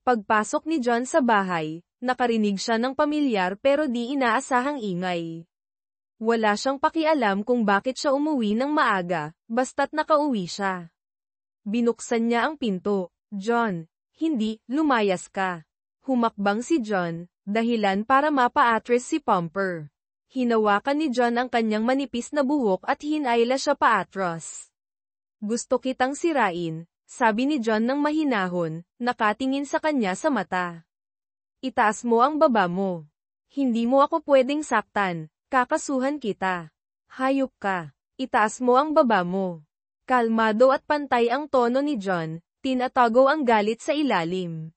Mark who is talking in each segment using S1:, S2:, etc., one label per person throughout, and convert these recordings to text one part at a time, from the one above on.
S1: Pagpasok ni John sa bahay, nakarinig siya ng pamilyar pero di inaasahang ingay. Wala siyang pakialam kung bakit siya umuwi ng maaga, basta't nakauwi siya. Binuksan niya ang pinto. John, hindi, lumayas ka. Humakbang si John, dahilan para mapa-atras si Pomper. Hinawakan ni John ang kanyang manipis na buhok at hinayla siya paatras. Gusto kitang sirain, sabi ni John ng mahinahon, nakatingin sa kanya sa mata. Itaas mo ang baba mo. Hindi mo ako pwedeng saktan, kakasuhan kita. Hayop ka. Itaas mo ang baba mo. Kalmado at pantay ang tono ni John, tinatago ang galit sa ilalim.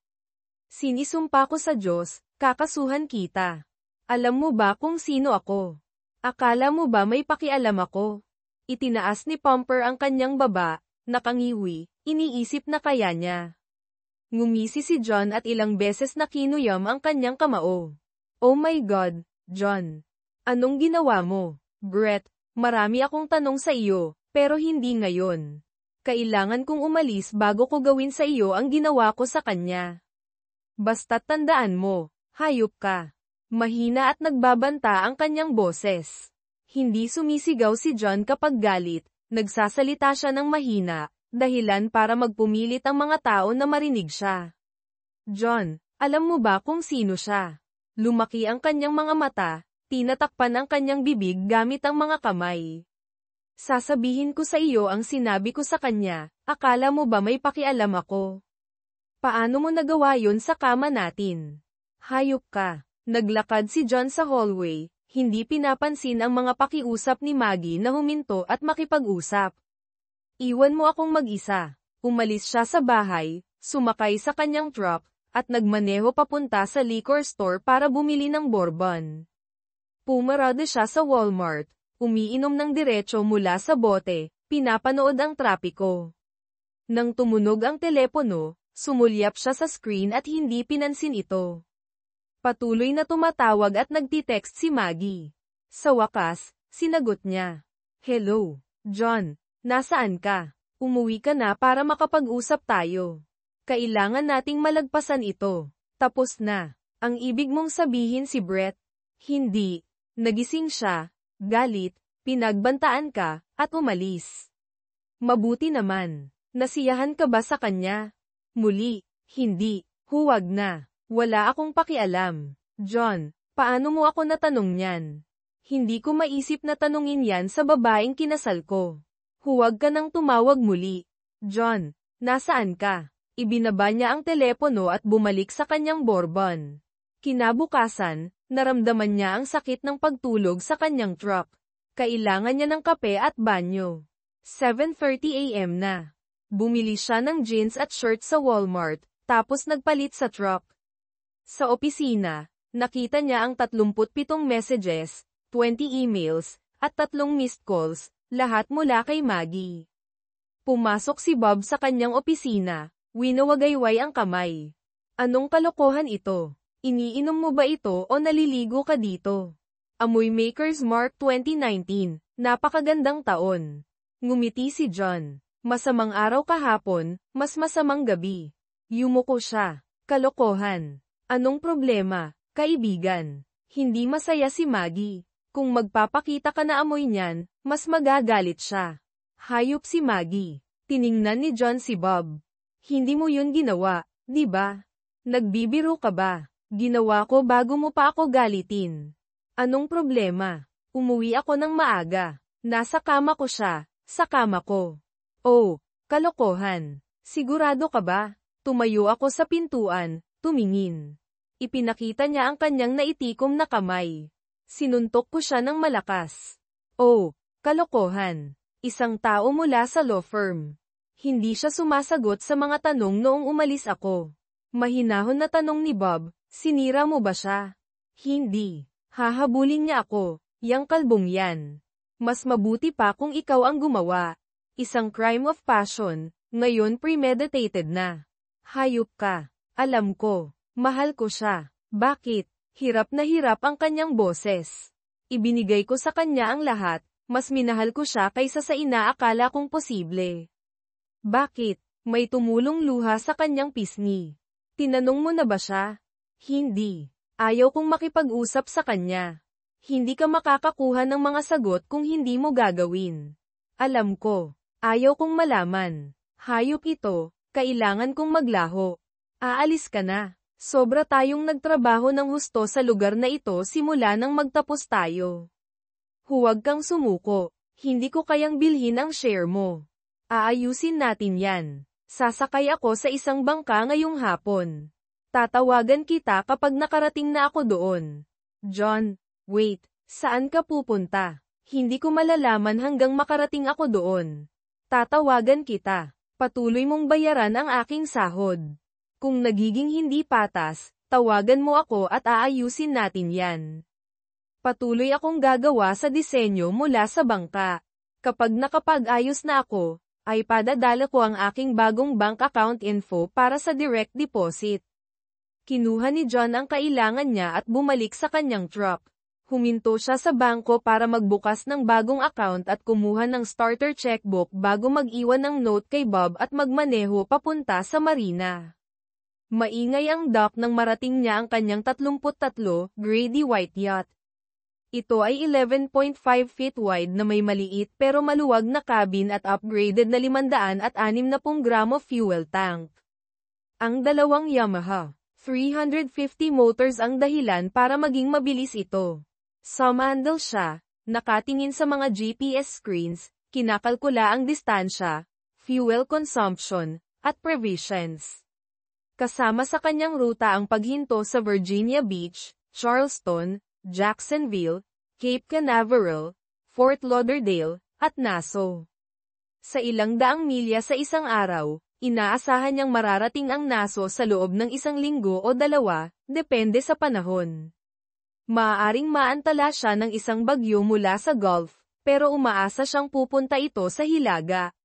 S1: Sinisumpa ko sa Diyos, kakasuhan kita. Alam mo ba kung sino ako? Akala mo ba may pakialam ako? Itinaas ni Pomper ang kanyang baba, nakangiwi, iniisip na kaya niya. Ngumisi si John at ilang beses na kinuyam ang kanyang kamao. Oh my God, John. Anong ginawa mo? Brett, marami akong tanong sa iyo, pero hindi ngayon. Kailangan kong umalis bago ko gawin sa iyo ang ginawa ko sa kanya. Basta't tandaan mo, hayop ka. Mahina at nagbabanta ang kanyang boses. Hindi sumisigaw si John kapag galit, nagsasalita siya ng mahina, dahilan para magpumilit ang mga tao na marinig siya. John, alam mo ba kung sino siya? Lumaki ang kanyang mga mata, tinatakpan ang kanyang bibig gamit ang mga kamay. Sasabihin ko sa iyo ang sinabi ko sa kanya, akala mo ba may pakialam ako? Paano mo nagawa yon sa kama natin? Hayop ka. Naglakad si John sa hallway, hindi pinapansin ang mga pakiusap ni Maggie na huminto at makipag-usap. Iwan mo akong mag-isa. Umalis siya sa bahay, sumakay sa kanyang truck, at nagmaneho papunta sa liquor store para bumili ng bourbon. Pumarada siya sa Walmart, umiinom ng diretso mula sa bote, pinapanood ang trapiko. Nang tumunog ang telepono, sumulyap siya sa screen at hindi pinansin ito. Patuloy na tumatawag at nagtitext si Maggie. Sa wakas, sinagot niya. Hello, John. Nasaan ka? Umuwi ka na para makapag-usap tayo. Kailangan nating malagpasan ito. Tapos na. Ang ibig mong sabihin si Brett? Hindi. Nagising siya, galit, pinagbantaan ka, at umalis. Mabuti naman. Nasiyahan ka ba sa kanya? Muli, hindi. Huwag na. Wala akong pakialam. John, paano mo ako natanong niyan? Hindi ko maisip na tanungin yan sa babaeng kinasal ko. Huwag ka nang tumawag muli. John, nasaan ka? Ibinaba niya ang telepono at bumalik sa kanyang bourbon. Kinabukasan, naramdaman niya ang sakit ng pagtulog sa kanyang truck. Kailangan niya ng kape at banyo. 7:30 AM na. Bumili siya ng jeans at shirt sa Walmart, tapos nagpalit sa truck. Sa opisina, nakita niya ang 37 messages, 20 emails, at 3 missed calls, lahat mula kay Maggie. Pumasok si Bob sa kanyang opisina, winawagayway ang kamay. Anong kalokohan ito? Iniinom mo ba ito o naliligo ka dito? Amoy Maker's Mark 2019, napakagandang taon. Ngumiti si John. Masamang araw kahapon, mas masamang gabi. Yumuko siya. Kalokohan. Anong problema, kaibigan? Hindi masaya si Maggie. Kung magpapakita ka na amoy niyan, mas magagalit siya. Hayop si Maggie. Tiningnan ni John si Bob. Hindi mo yun ginawa, di ba? Nagbibiro ka ba? Ginawa ko bago mo pa ako galitin. Anong problema? Umuwi ako ng maaga. Nasa kama ko siya, sa kama ko. Oh, kalokohan. Sigurado ka ba? Tumayo ako sa pintuan, tumingin. Ipinakita niya ang kanyang naitikom na kamay. Sinuntok ko siya ng malakas. Oh, kalokohan. Isang tao mula sa law firm. Hindi siya sumasagot sa mga tanong noong umalis ako. Mahinahon na tanong ni Bob, sinira mo ba siya? Hindi. Hahabulin niya ako, yang kalbong yan. Mas mabuti pa kung ikaw ang gumawa. Isang crime of passion, ngayon premeditated na. Hayop ka. Alam ko. Mahal ko siya. Bakit? Hirap na hirap ang kanyang boses. Ibinigay ko sa kanya ang lahat, mas minahal ko siya kaysa sa inaakala kong posible. Bakit? May tumulong luha sa kanyang pisngi. Tinanong mo na ba siya? Hindi. Ayaw kong makipag-usap sa kanya. Hindi ka makakakuha ng mga sagot kung hindi mo gagawin. Alam ko. Ayaw kong malaman. Hayop ito, kailangan kong maglaho. Aalis ka na. Sobra tayong nagtrabaho ng husto sa lugar na ito simula nang magtapos tayo. Huwag kang sumuko. Hindi ko kayang bilhin ang share mo. Aayusin natin yan. Sasakay ako sa isang bangka ngayong hapon. Tatawagan kita kapag nakarating na ako doon. John, wait, saan ka pupunta? Hindi ko malalaman hanggang makarating ako doon. Tatawagan kita. Patuloy mong bayaran ang aking sahod. Kung nagiging hindi patas, tawagan mo ako at aayusin natin yan. Patuloy akong gagawa sa disenyo mula sa bangka. Kapag nakapag-ayos na ako, ay padadala ko ang aking bagong bank account info para sa direct deposit. Kinuha ni John ang kailangan niya at bumalik sa kanyang truck. Huminto siya sa bangko para magbukas ng bagong account at kumuha ng starter checkbook bago mag-iwan ng note kay Bob at magmaneho papunta sa marina. Maingay ang dock nang marating niya ang kanyang 33 Grady White yacht. Ito ay 11.5 feet wide na may maliit pero maluwag na cabin at upgraded na 560 gramo fuel tank. Ang dalawang Yamaha 350 motors ang dahilan para maging mabilis ito. Sumandal siya, nakatingin sa mga GPS screens, kinakalkula ang distansya, fuel consumption, at provisions. Kasama sa kanyang ruta ang paghinto sa Virginia Beach, Charleston, Jacksonville, Cape Canaveral, Fort Lauderdale, at Nassau. Sa ilang daang milya sa isang araw, inaasahan niyang mararating ang Nassau sa loob ng 1 linggo o 2, depende sa panahon. Maaaring maantala siya ng isang bagyo mula sa Gulf, pero umaasa siyang pupunta ito sa Hilaga.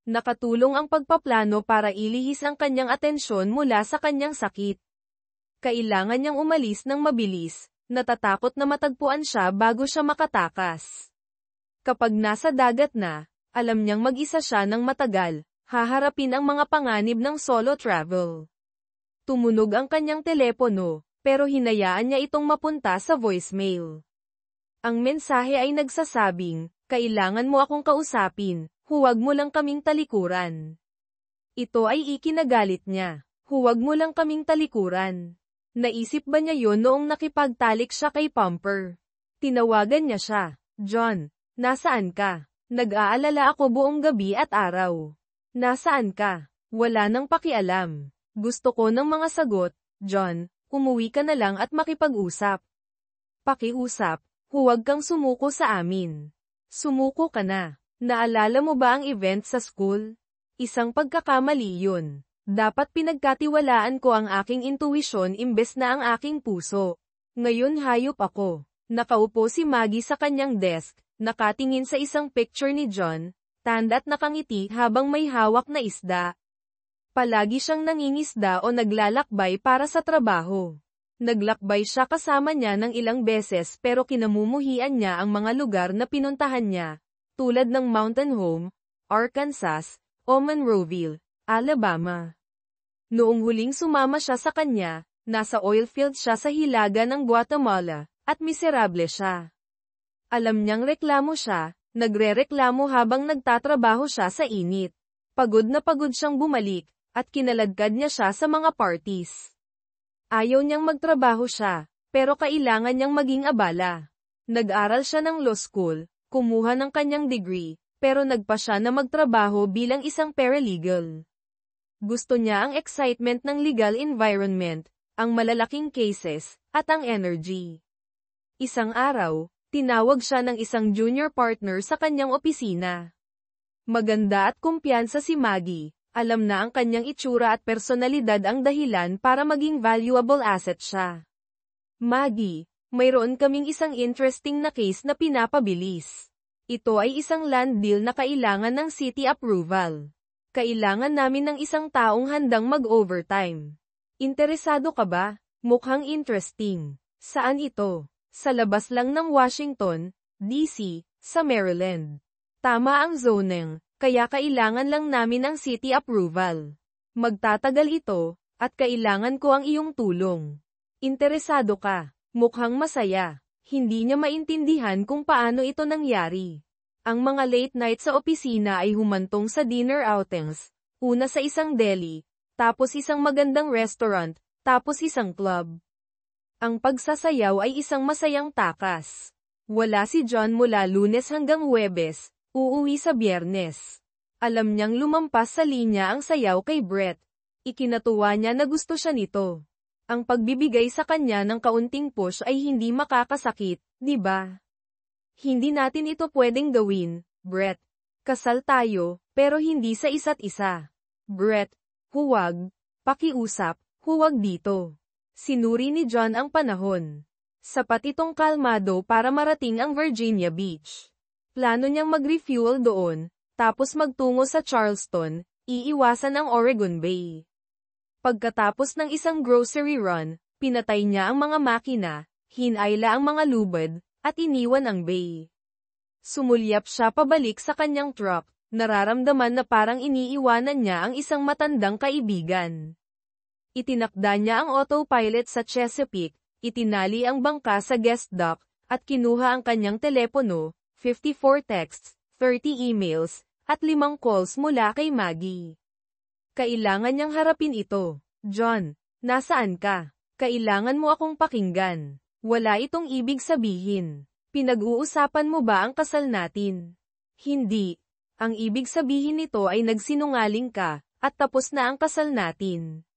S1: Nakatulong ang pagpaplano para ilihis ang kanyang atensyon mula sa kanyang sakit. Kailangan niyang umalis ng mabilis, natatakot na matagpuan siya bago siya makatakas. Kapag nasa dagat na, alam niyang mag-isa siya ng matagal, haharapin ang mga panganib ng solo travel. Tumunog ang kanyang telepono, pero hinayaan niya itong mapunta sa voicemail. Ang mensahe ay nagsasabing, kailangan mo akong kausapin, huwag mo lang kaming talikuran. Ito ay ikinagalit niya, huwag mo lang kaming talikuran. Naisip ba niya yon noong nakipagtalik siya kay Pumper? Tinawagan niya siya, John, nasaan ka? Nag-aalala ako buong gabi at araw. Nasaan ka? Wala nang pakialam. Gusto ko ng mga sagot, John. Umuwi ka na lang at makipag-usap. Pakiusap, huwag kang sumuko sa amin. Sumuko ka na. Naalala mo ba ang event sa school? Isang pagkakamali yun. Dapat pinagkatiwalaan ko ang aking intuwisyon imbes na ang aking puso. Ngayon hayop ako. Nakaupo si Maggie sa kanyang desk, nakatingin sa isang picture ni John, tanda't nakangiti habang may hawak na isda. Palagi siyang nangingisda o naglalakbay para sa trabaho. Naglakbay siya kasama niya ng ilang beses pero kinamumuhian niya ang mga lugar na pinuntahan niya, tulad ng Mountain Home, Arkansas, o Monroeville, Alabama. Noong huling sumama siya sa kanya, nasa oilfield siya sa hilaga ng Guatemala, at miserable siya. Alam niyang reklamo siya, nagrereklamo habang nagtatrabaho siya sa init. Pagod na pagod siyang bumalik, at kinaladkad niya siya sa mga parties. Ayaw niyang magtrabaho siya, pero kailangan niyang maging abala. Nag-aral siya ng law school, kumuha ng kanyang degree, pero nagpa siya na magtrabaho bilang isang paralegal. Gusto niya ang excitement ng legal environment, ang malalaking cases, at ang energy. Isang araw, tinawag siya ng isang junior partner sa kanyang opisina. Maganda at kumpiyansa si Maggie. Alam na ang kanyang itsura at personalidad ang dahilan para maging valuable asset siya. Maggie, mayroon kaming isang interesting na case na pinapabilis. Ito ay isang land deal na kailangan ng city approval. Kailangan namin ng isang taong handang mag-overtime. Interesado ka ba? Mukhang interesting. Saan ito? Sa labas lang ng Washington, D.C., sa Maryland. Tama ang zoning. Kaya kailangan lang namin ang city approval. Magtatagal ito, At kailangan ko ang iyong tulong. Interesado ka. Mukhang masaya. Hindi niya maintindihan kung paano ito nangyari. Ang mga late night sa opisina ay humantong sa dinner outings. Una sa isang deli, tapos isang magandang restaurant, tapos isang club. Ang pagsasayaw ay isang masayang takas. Wala si John mula Lunes hanggang Huwebes, uuwi sa Biyernes. Alam niyang lumampas sa linya ang sayaw kay Brett. Ikinatuwa niya na gusto siya nito. Ang pagbibigay sa kanya ng kaunting push ay hindi makakasakit, di ba? Hindi natin ito pwedeng gawin, Brett. Kasal tayo, pero hindi sa isa't isa. Brett, huwag. Pakiusap, huwag dito. Sinuri ni John ang panahon. Sapat itong kalmado para marating ang Virginia Beach. Plano niyang mag-refuel doon, tapos magtungo sa Charleston, iiwasan ang Oregon Bay. Pagkatapos ng isang grocery run, pinatay niya ang mga makina, hinayla ang mga lubid, at iniwan ang bay. Sumulyap siya pabalik sa kanyang truck, nararamdaman na parang iniiwanan niya ang isang matandang kaibigan. Itinakda niya ang autopilot sa Chesapeake, itinali ang bangka sa guest dock, at kinuha ang kanyang telepono, 54 texts, 30 emails, at 5 calls mula kay Maggie. Kailangan niyang harapin ito. John, nasaan ka? Kailangan mo akong pakinggan. Wala itong ibig sabihin. Pinag-uusapan mo ba ang kasal natin? Hindi. Ang ibig sabihin nito ay nagsinungaling ka, at tapos na ang kasal natin.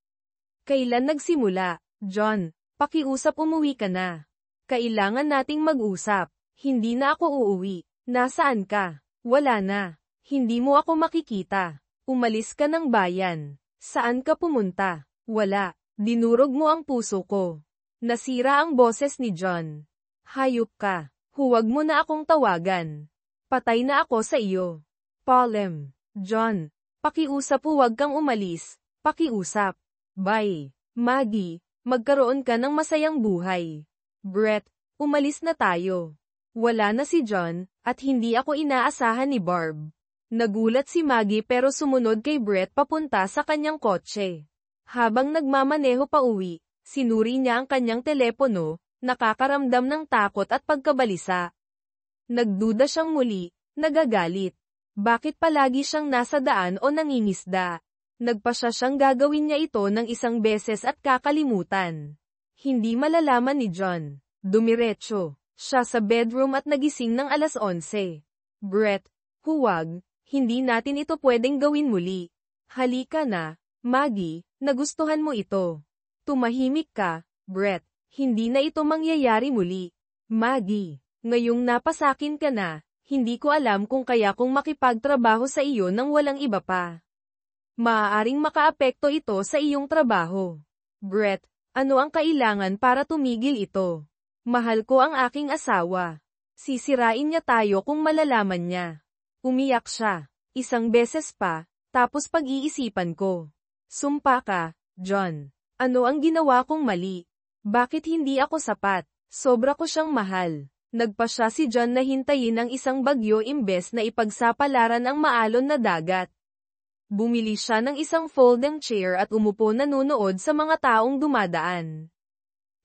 S1: Kailan nagsimula? John, pakiusap umuwi ka na. Kailangan nating mag-usap. Hindi na ako uuwi. Nasaan ka? Wala na. Hindi mo ako makikita. Umalis ka ng bayan. Saan ka pumunta? Wala. Dinurog mo ang puso ko. Nasira ang boses ni John. Hayop ka. Huwag mo na akong tawagan. Patay na ako sa iyo. Palem. John. Pakiusap, huwag kang umalis. Pakiusap. Bye. Maggie. Magkaroon ka ng masayang buhay. Brett. Umalis na tayo. Wala na si John, at hindi ako inaasahan ni Barb. Nagulat si Maggie pero sumunod kay Brett papunta sa kanyang kotse. Habang nagmamaneho pa uwi, sinuri niya ang kanyang telepono, nakakaramdam ng takot at pagkabalisa. Nagduda siyang muli, nagagalit. Bakit palagi siyang nasa daan o nangingisda? Nagpasya siyang gagawin niya ito ng isang beses at kakalimutan. Hindi malalaman ni John. Dumiretso siya sa bedroom at nagising ng 11:00. Brett, huwag. Hindi natin ito pwedeng gawin muli. Halika na, Maggie, nagustuhan mo ito. Tumahimik ka, Brett. Hindi na ito mangyayari muli. Maggie, ngayong napasakin ka na, hindi ko alam kung kaya kong makipagtrabaho sa iyo nang walang iba pa. Maaaring makaapekto ito sa iyong trabaho. Brett, ano ang kailangan para tumigil ito? Mahal ko ang aking asawa. Sisirain niya tayo kung malalaman niya. Umiyak siya. Isang beses pa, tapos pag-iisipan ko. Sumpa ka, John. Ano ang ginawa kong mali? Bakit hindi ako sapat? Sobra ko siyang mahal. Nagpasya si John na hintayin ang isang bagyo imbes na ipagsapalaran ang maalon na dagat. Bumili siya ng isang folding chair at umupo nanonood sa mga taong dumadaan.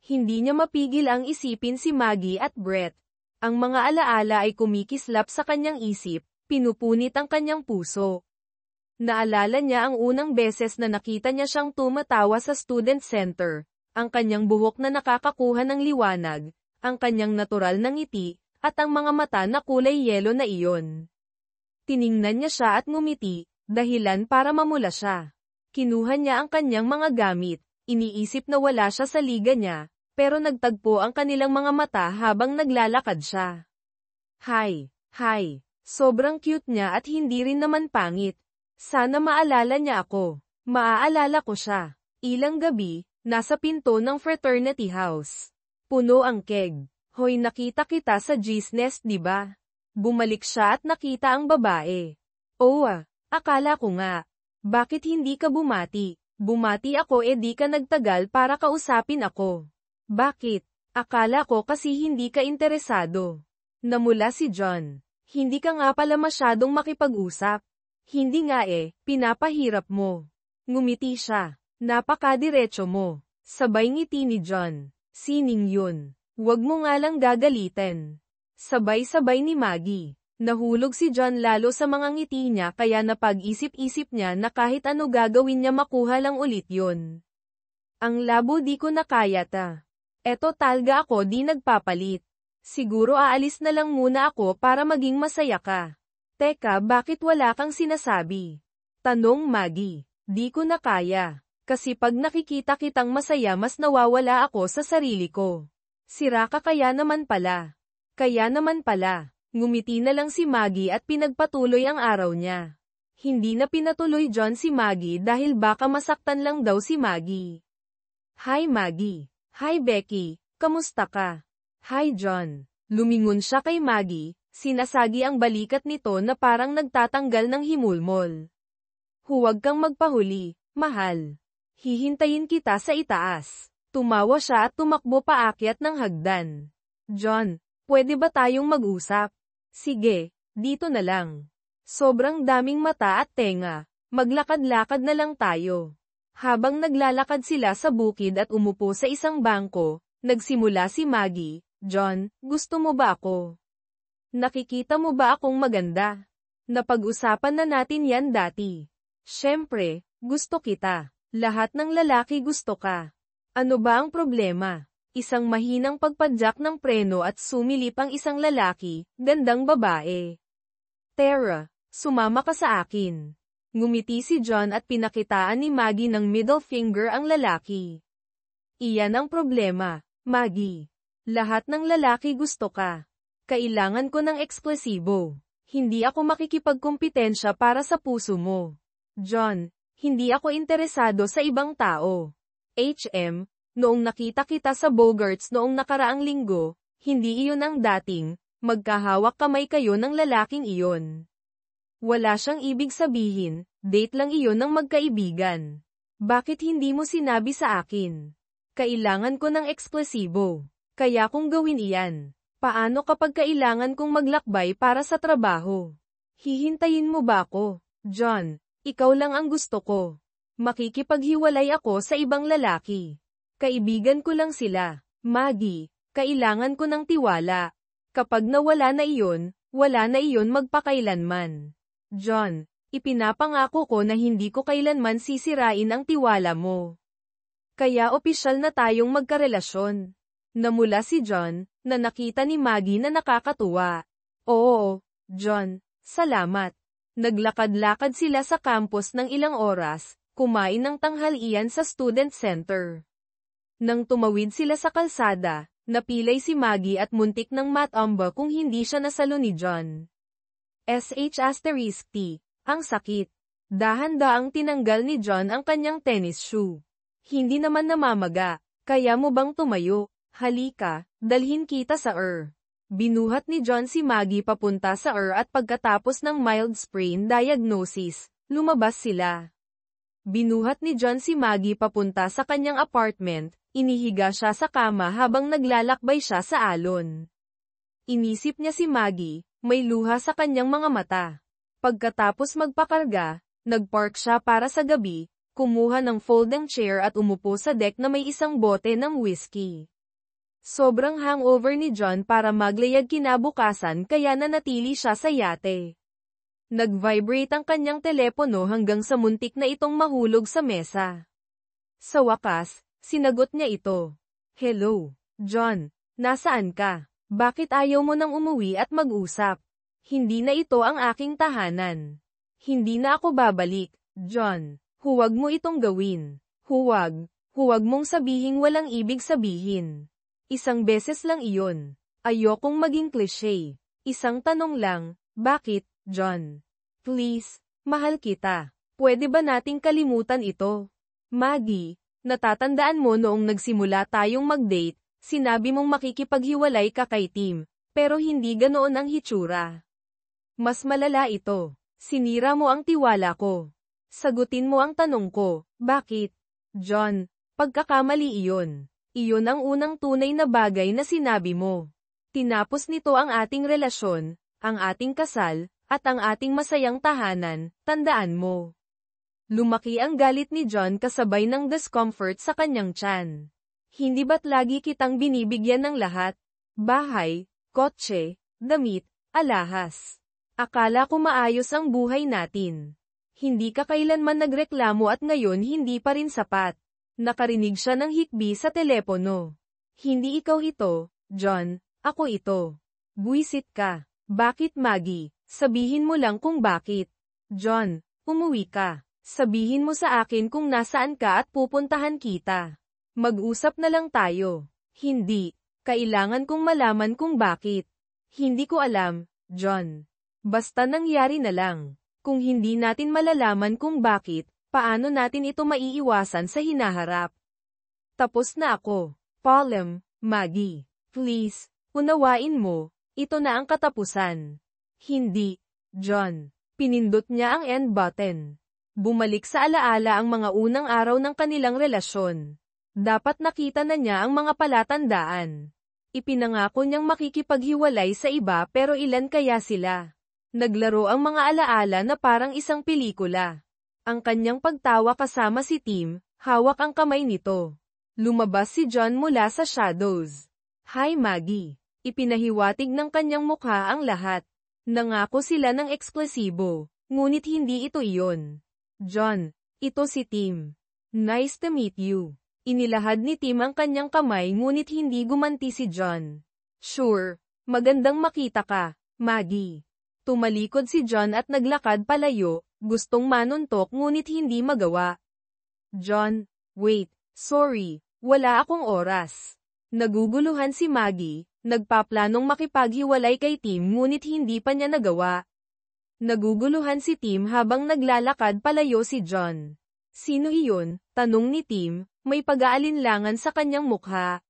S1: Hindi niya mapigil ang isipin si Maggie at Brett. Ang mga alaala ay kumikislap sa kanyang isip. Pinupunit ang kanyang puso. Naalala niya ang unang beses na nakita niya siyang tumatawa sa student center, ang kanyang buhok na nakakakuha ng liwanag, ang kanyang natural na ngiti, at ang mga mata na kulay yelo na iyon. Tiningnan niya siya at ngumiti, dahilan para mamula siya. Kinuha niya ang kanyang mga gamit, iniisip na wala siya sa liga niya, pero nagtagpo ang kanilang mga mata habang naglalakad siya. Hi. Sobrang cute niya at hindi rin naman pangit. Sana maalala niya ako. Maaalala ko siya. Ilang gabi, nasa pinto ng fraternity house. Puno ang keg. Hoy, nakita kita sa G's Nest, di ba? Bumalik siya at nakita ang babae. Oo, akala ko nga. Bakit hindi ka bumati? Bumati ako di ka nagtagal para kausapin ako. Bakit? Akala ko kasi hindi ka interesado. Namula si John. Hindi ka nga pala masyadong makipag-usap. Hindi nga pinapahirap mo. Ngumiti siya. Napakadiretso mo. Sabay ngiti ni John. Sining yun. Huwag mo nga lang gagalitin. Sabay-sabay ni Maggie. Nahulog si John lalo sa mga ngiti niya kaya napag-isip-isip niya na kahit ano gagawin niya makuha lang ulit yun. Ang labo di ko na kaya ta. Eto talga ako di nagpapalit. Siguro aalis na lang muna ako para maging masaya ka. Teka bakit wala kang sinasabi? Tanong Maggie. Di ko na kaya. Kasi pag nakikita kitang masaya mas nawawala ako sa sarili ko. Sira ka kaya naman pala. Kaya naman pala. Ngumiti na lang si Maggie at pinagpatuloy ang araw niya. Hindi na pinatuloy John si Maggie dahil baka masaktan lang daw si Maggie. Hi Maggie. Hi Becky. Kamusta ka? Hi John. Lumingon siya kay Maggie, sinasagi ang balikat nito na parang nagtatanggal ng himulmol. Huwag kang magpahuli, mahal. Hihintayin kita sa itaas. Tumawa siya at tumakbo paakyat ng hagdan. John, pwede ba tayong mag-usap? Sige, dito na lang. Sobrang daming mata at tenga. Maglakad-lakad na lang tayo. Habang naglalakad sila sa bukid at umupo sa isang bangko, nagsimula si Maggie. John, gusto mo ba ako? Nakikita mo ba akong maganda? Napag-usapan na natin yan dati. Siyempre, gusto kita. Lahat ng lalaki gusto ka. Ano ba ang problema? Isang mahinang pagpadyak ng preno at sumilip ang isang lalaki, gandang babae. Tara, sumama ka sa akin. Ngumiti si John at pinakitaan ni Maggie ng middle finger ang lalaki. Iyan ang problema, Maggie. Lahat ng lalaki gusto ka. Kailangan ko ng eksklusibo. Hindi ako makikipagkumpetensya para sa puso mo. John, hindi ako interesado sa ibang tao. HM, noong nakita kita sa Bogarts noong nakaraang linggo, hindi iyon ang dating, magkahawak kamay kayo ng lalaking iyon. Wala siyang ibig sabihin, date lang iyon ng magkaibigan. Bakit hindi mo sinabi sa akin? Kailangan ko ng eksklusibo. Kaya kung gawin iyan, paano kapag kailangan kong maglakbay para sa trabaho? Hihintayin mo ba ako? John, ikaw lang ang gusto ko. Makikipaghiwalay ako sa ibang lalaki. Kaibigan ko lang sila. Maggie, kailangan ko ng tiwala. Kapag nawala na iyon, wala na iyon magpakailanman. John, ipinapangako ko na hindi ko kailanman sisirain ang tiwala mo. Kaya opisyal na tayong magkarelasyon. Namula si John, na nakita ni Maggie na nakakatuwa. Oo, John, salamat. Naglakad-lakad sila sa campus ng ilang oras, kumain ng tanghalian sa student center. Nang tumawid sila sa kalsada, napilay si Maggie at muntik ng matamba kung hindi siya nasalo ni John. SH*T, ang sakit. Dahan-daang tinanggal ni John ang kanyang tennis shoe. Hindi naman namamaga, kaya mo bang tumayo? Halika, dalhin kita sa Binuhat ni John si Maggie papunta sa at pagkatapos ng mild sprain diagnosis, lumabas sila. Binuhat ni John si Maggie papunta sa kanyang apartment, inihiga siya sa kama habang naglalakbay siya sa alon. Inisip niya si Maggie, may luha sa kanyang mga mata. Pagkatapos magpakarga, nagpark siya para sa gabi, kumuha ng folding chair at umupo sa deck na may isang bote ng whiskey. Sobrang hangover ni John para maglayag kinabukasan kaya nanatili siya sa yate. Nag-vibrate ang kanyang telepono hanggang sa muntik na itong mahulog sa mesa. Sa wakas, sinagot niya ito. Hello, John, nasaan ka? Bakit ayaw mo nang umuwi at mag-usap? Hindi na ito ang aking tahanan. Hindi na ako babalik, John. Huwag mo itong gawin. Huwag mong sabihing walang ibig sabihin. Isang beses lang iyon. Ayokong maging cliché. Isang tanong lang, bakit, John? Please, mahal kita. Pwede ba nating kalimutan ito? Maggie, natatandaan mo noong nagsimula tayong mag-date, sinabi mong makikipaghiwalay ka kay Tim, pero hindi ganoon ang hitsura. Mas malala ito. Sinira mo ang tiwala ko. Sagutin mo ang tanong ko, bakit? John, pagkakamali iyon. Iyon ang unang tunay na bagay na sinabi mo. Tinapos nito ang ating relasyon, ang ating kasal, at ang ating masayang tahanan, tandaan mo. Lumaki ang galit ni John kasabay ng discomfort sa kanyang tiyan. Hindi ba't lagi kitang binibigyan ng lahat? Bahay, kotse, damit, alahas. Akala ko maayos ang buhay natin. Hindi ka kailanman nagreklamo at ngayon hindi pa rin sapat. Nakarinig siya ng hikbi sa telepono. Hindi ikaw ito, John, ako ito. Buwisit ka. Bakit Maggie? Sabihin mo lang kung bakit. John, umuwi ka. Sabihin mo sa akin kung nasaan ka at pupuntahan kita. Mag-usap na lang tayo. Hindi. Kailangan kong malaman kung bakit. Hindi ko alam, John. Basta nangyari na lang. Kung hindi natin malalaman kung bakit, paano natin ito maiiwasan sa hinaharap? Tapos na ako. Paulem, Maggie. Please, unawain mo. Ito na ang katapusan. Hindi, John. Pinindot niya ang end button. Bumalik sa alaala ang mga unang araw ng kanilang relasyon. Dapat nakita na niya ang mga palatandaan. Ipinangako niyang makikipaghiwalay sa iba pero ilan kaya sila? Naglaro ang mga alaala na parang isang pelikula. Ang kanyang pagtawa kasama si Tim, hawak ang kamay nito. Lumabas si John mula sa shadows. Hi Maggie. Ipinahiwatig ng kanyang mukha ang lahat. Nangako sila ng eksklesibo, ngunit hindi ito iyon. John, ito si Tim. Nice to meet you. Inilahad ni Tim ang kanyang kamay ngunit hindi gumanti si John. Sure, magandang makita ka, Maggie. Tumalikod si John at naglakad palayo, gustong manuntok ngunit hindi magawa. John, wait, sorry, wala akong oras. Naguguluhan si Maggie, nagpaplanong makipaghiwalay kay Tim ngunit hindi pa niya nagawa. Naguguluhan si Tim habang naglalakad palayo si John. Sino iyon? Tanong ni Tim, may pag-aalinlangan sa kanyang mukha.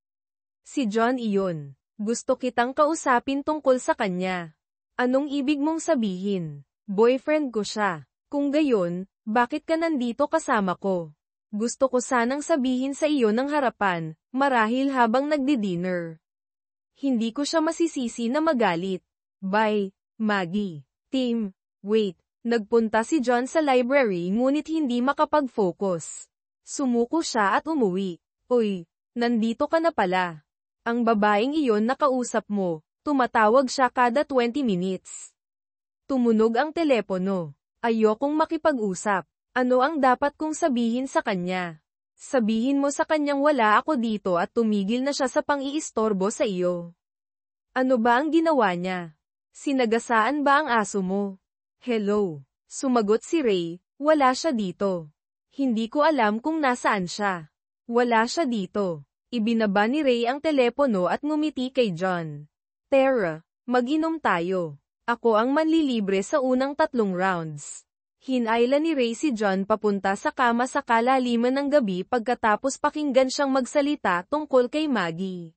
S1: Si John iyon. Gusto kitang kausapin tungkol sa kanya. Anong ibig mong sabihin? Boyfriend ko siya. Kung gayon, bakit ka nandito kasama ko? Gusto ko sanang sabihin sa iyo ng harapan, marahil habang nagdi-dinner. Hindi ko siya masisisi na magalit. Bye, Maggie. Tim, wait. Nagpunta si John sa library ngunit hindi makapag-focus. Sumuko siya at umuwi. Oy, nandito ka na pala. Ang babaeng iyon nakausap mo, tumatawag siya kada 20 minutes. Tumunog ang telepono. Ayokong makipag-usap. Ano ang dapat kong sabihin sa kanya? Sabihin mo sa kanyang wala ako dito at tumigil na siya sa pang-iistorbo sa iyo. Ano ba ang ginawa niya? Sinagasaan ba ang aso mo? Hello. Sumagot si Ray, wala siya dito. Hindi ko alam kung nasaan siya. Wala siya dito. Ibinaba ni Ray ang telepono at ngumiti kay John. Tara, mag-inom tayo. Ako ang manlilibre sa unang 3 rounds. Hinayla ni Ray si John papunta sa kama sa kalaliman ng gabi pagkatapos pakinggan siyang magsalita tungkol kay Maggie.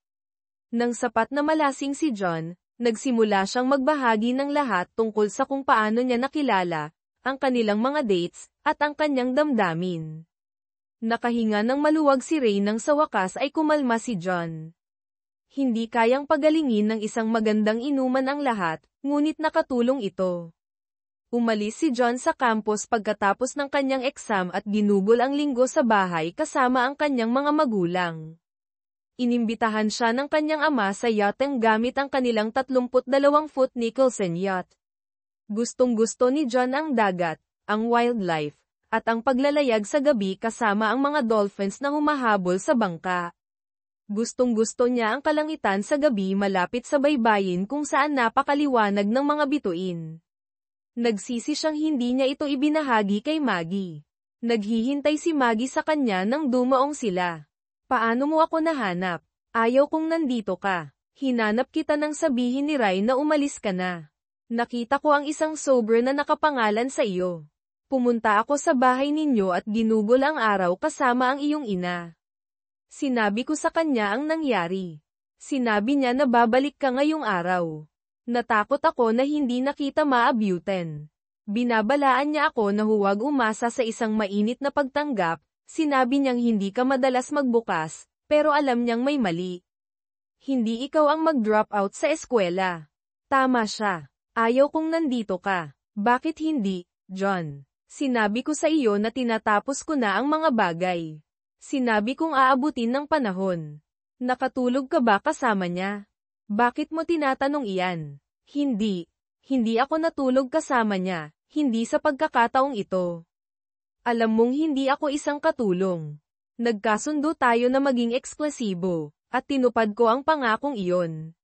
S1: Nang sapat na malasing si John, nagsimula siyang magbahagi ng lahat tungkol sa kung paano niya nakilala, ang kanilang mga dates, at ang kanyang damdamin. Nakahinga ng maluwag si Ray nang sa wakas ay kumalma si John. Hindi kayang pagalingin ng isang magandang inuman ang lahat, ngunit nakatulong ito. Umalis si John sa campus pagkatapos ng kanyang exam at ginugol ang linggo sa bahay kasama ang kanyang mga magulang. Inimbitahan siya ng kanyang ama sa yateng gamit ang kanilang 32-foot Nicholson yacht. Gustong-gusto ni John ang dagat, ang wildlife, at ang paglalayag sa gabi kasama ang mga dolphins na humahabol sa bangka. Gustong-gusto niya ang kalangitan sa gabi malapit sa baybayin kung saan napakaliwanag ng mga bituin. Nagsisi siyang hindi niya ito ibinahagi kay Maggie. Naghihintay si Maggie sa kanya nang dumaong sila. Paano mo ako nahanap? Ayaw kong nandito ka. Hinanap kita nang sabihin ni Ray na umalis ka na. Nakita ko ang isang sober na nakapangalan sa iyo. Pumunta ako sa bahay ninyo at ginugol ang araw kasama ang iyong ina. Sinabi ko sa kanya ang nangyari. Sinabi niya na babalik ka ngayong araw. Natakot ako na hindi na kita maabutin. Binabalaan niya ako na huwag umasa sa isang mainit na pagtanggap, sinabi niyang hindi ka madalas magbukas, pero alam niyang may mali. Hindi ikaw ang mag-drop out sa eskwela. Tama siya. Ayaw kong nandito ka. Bakit hindi, John? Sinabi ko sa iyo na tinatapos ko na ang mga bagay. Sinabi kong aabutin ng panahon. Nakatulog ka ba kasama niya? Bakit mo tinatanong iyan? Hindi. Hindi ako natulog kasama niya, hindi sa pagkakataong ito. Alam mong hindi ako isang katulong. Nagkasundo tayo na maging eksklusibo, at tinupad ko ang pangakong iyon.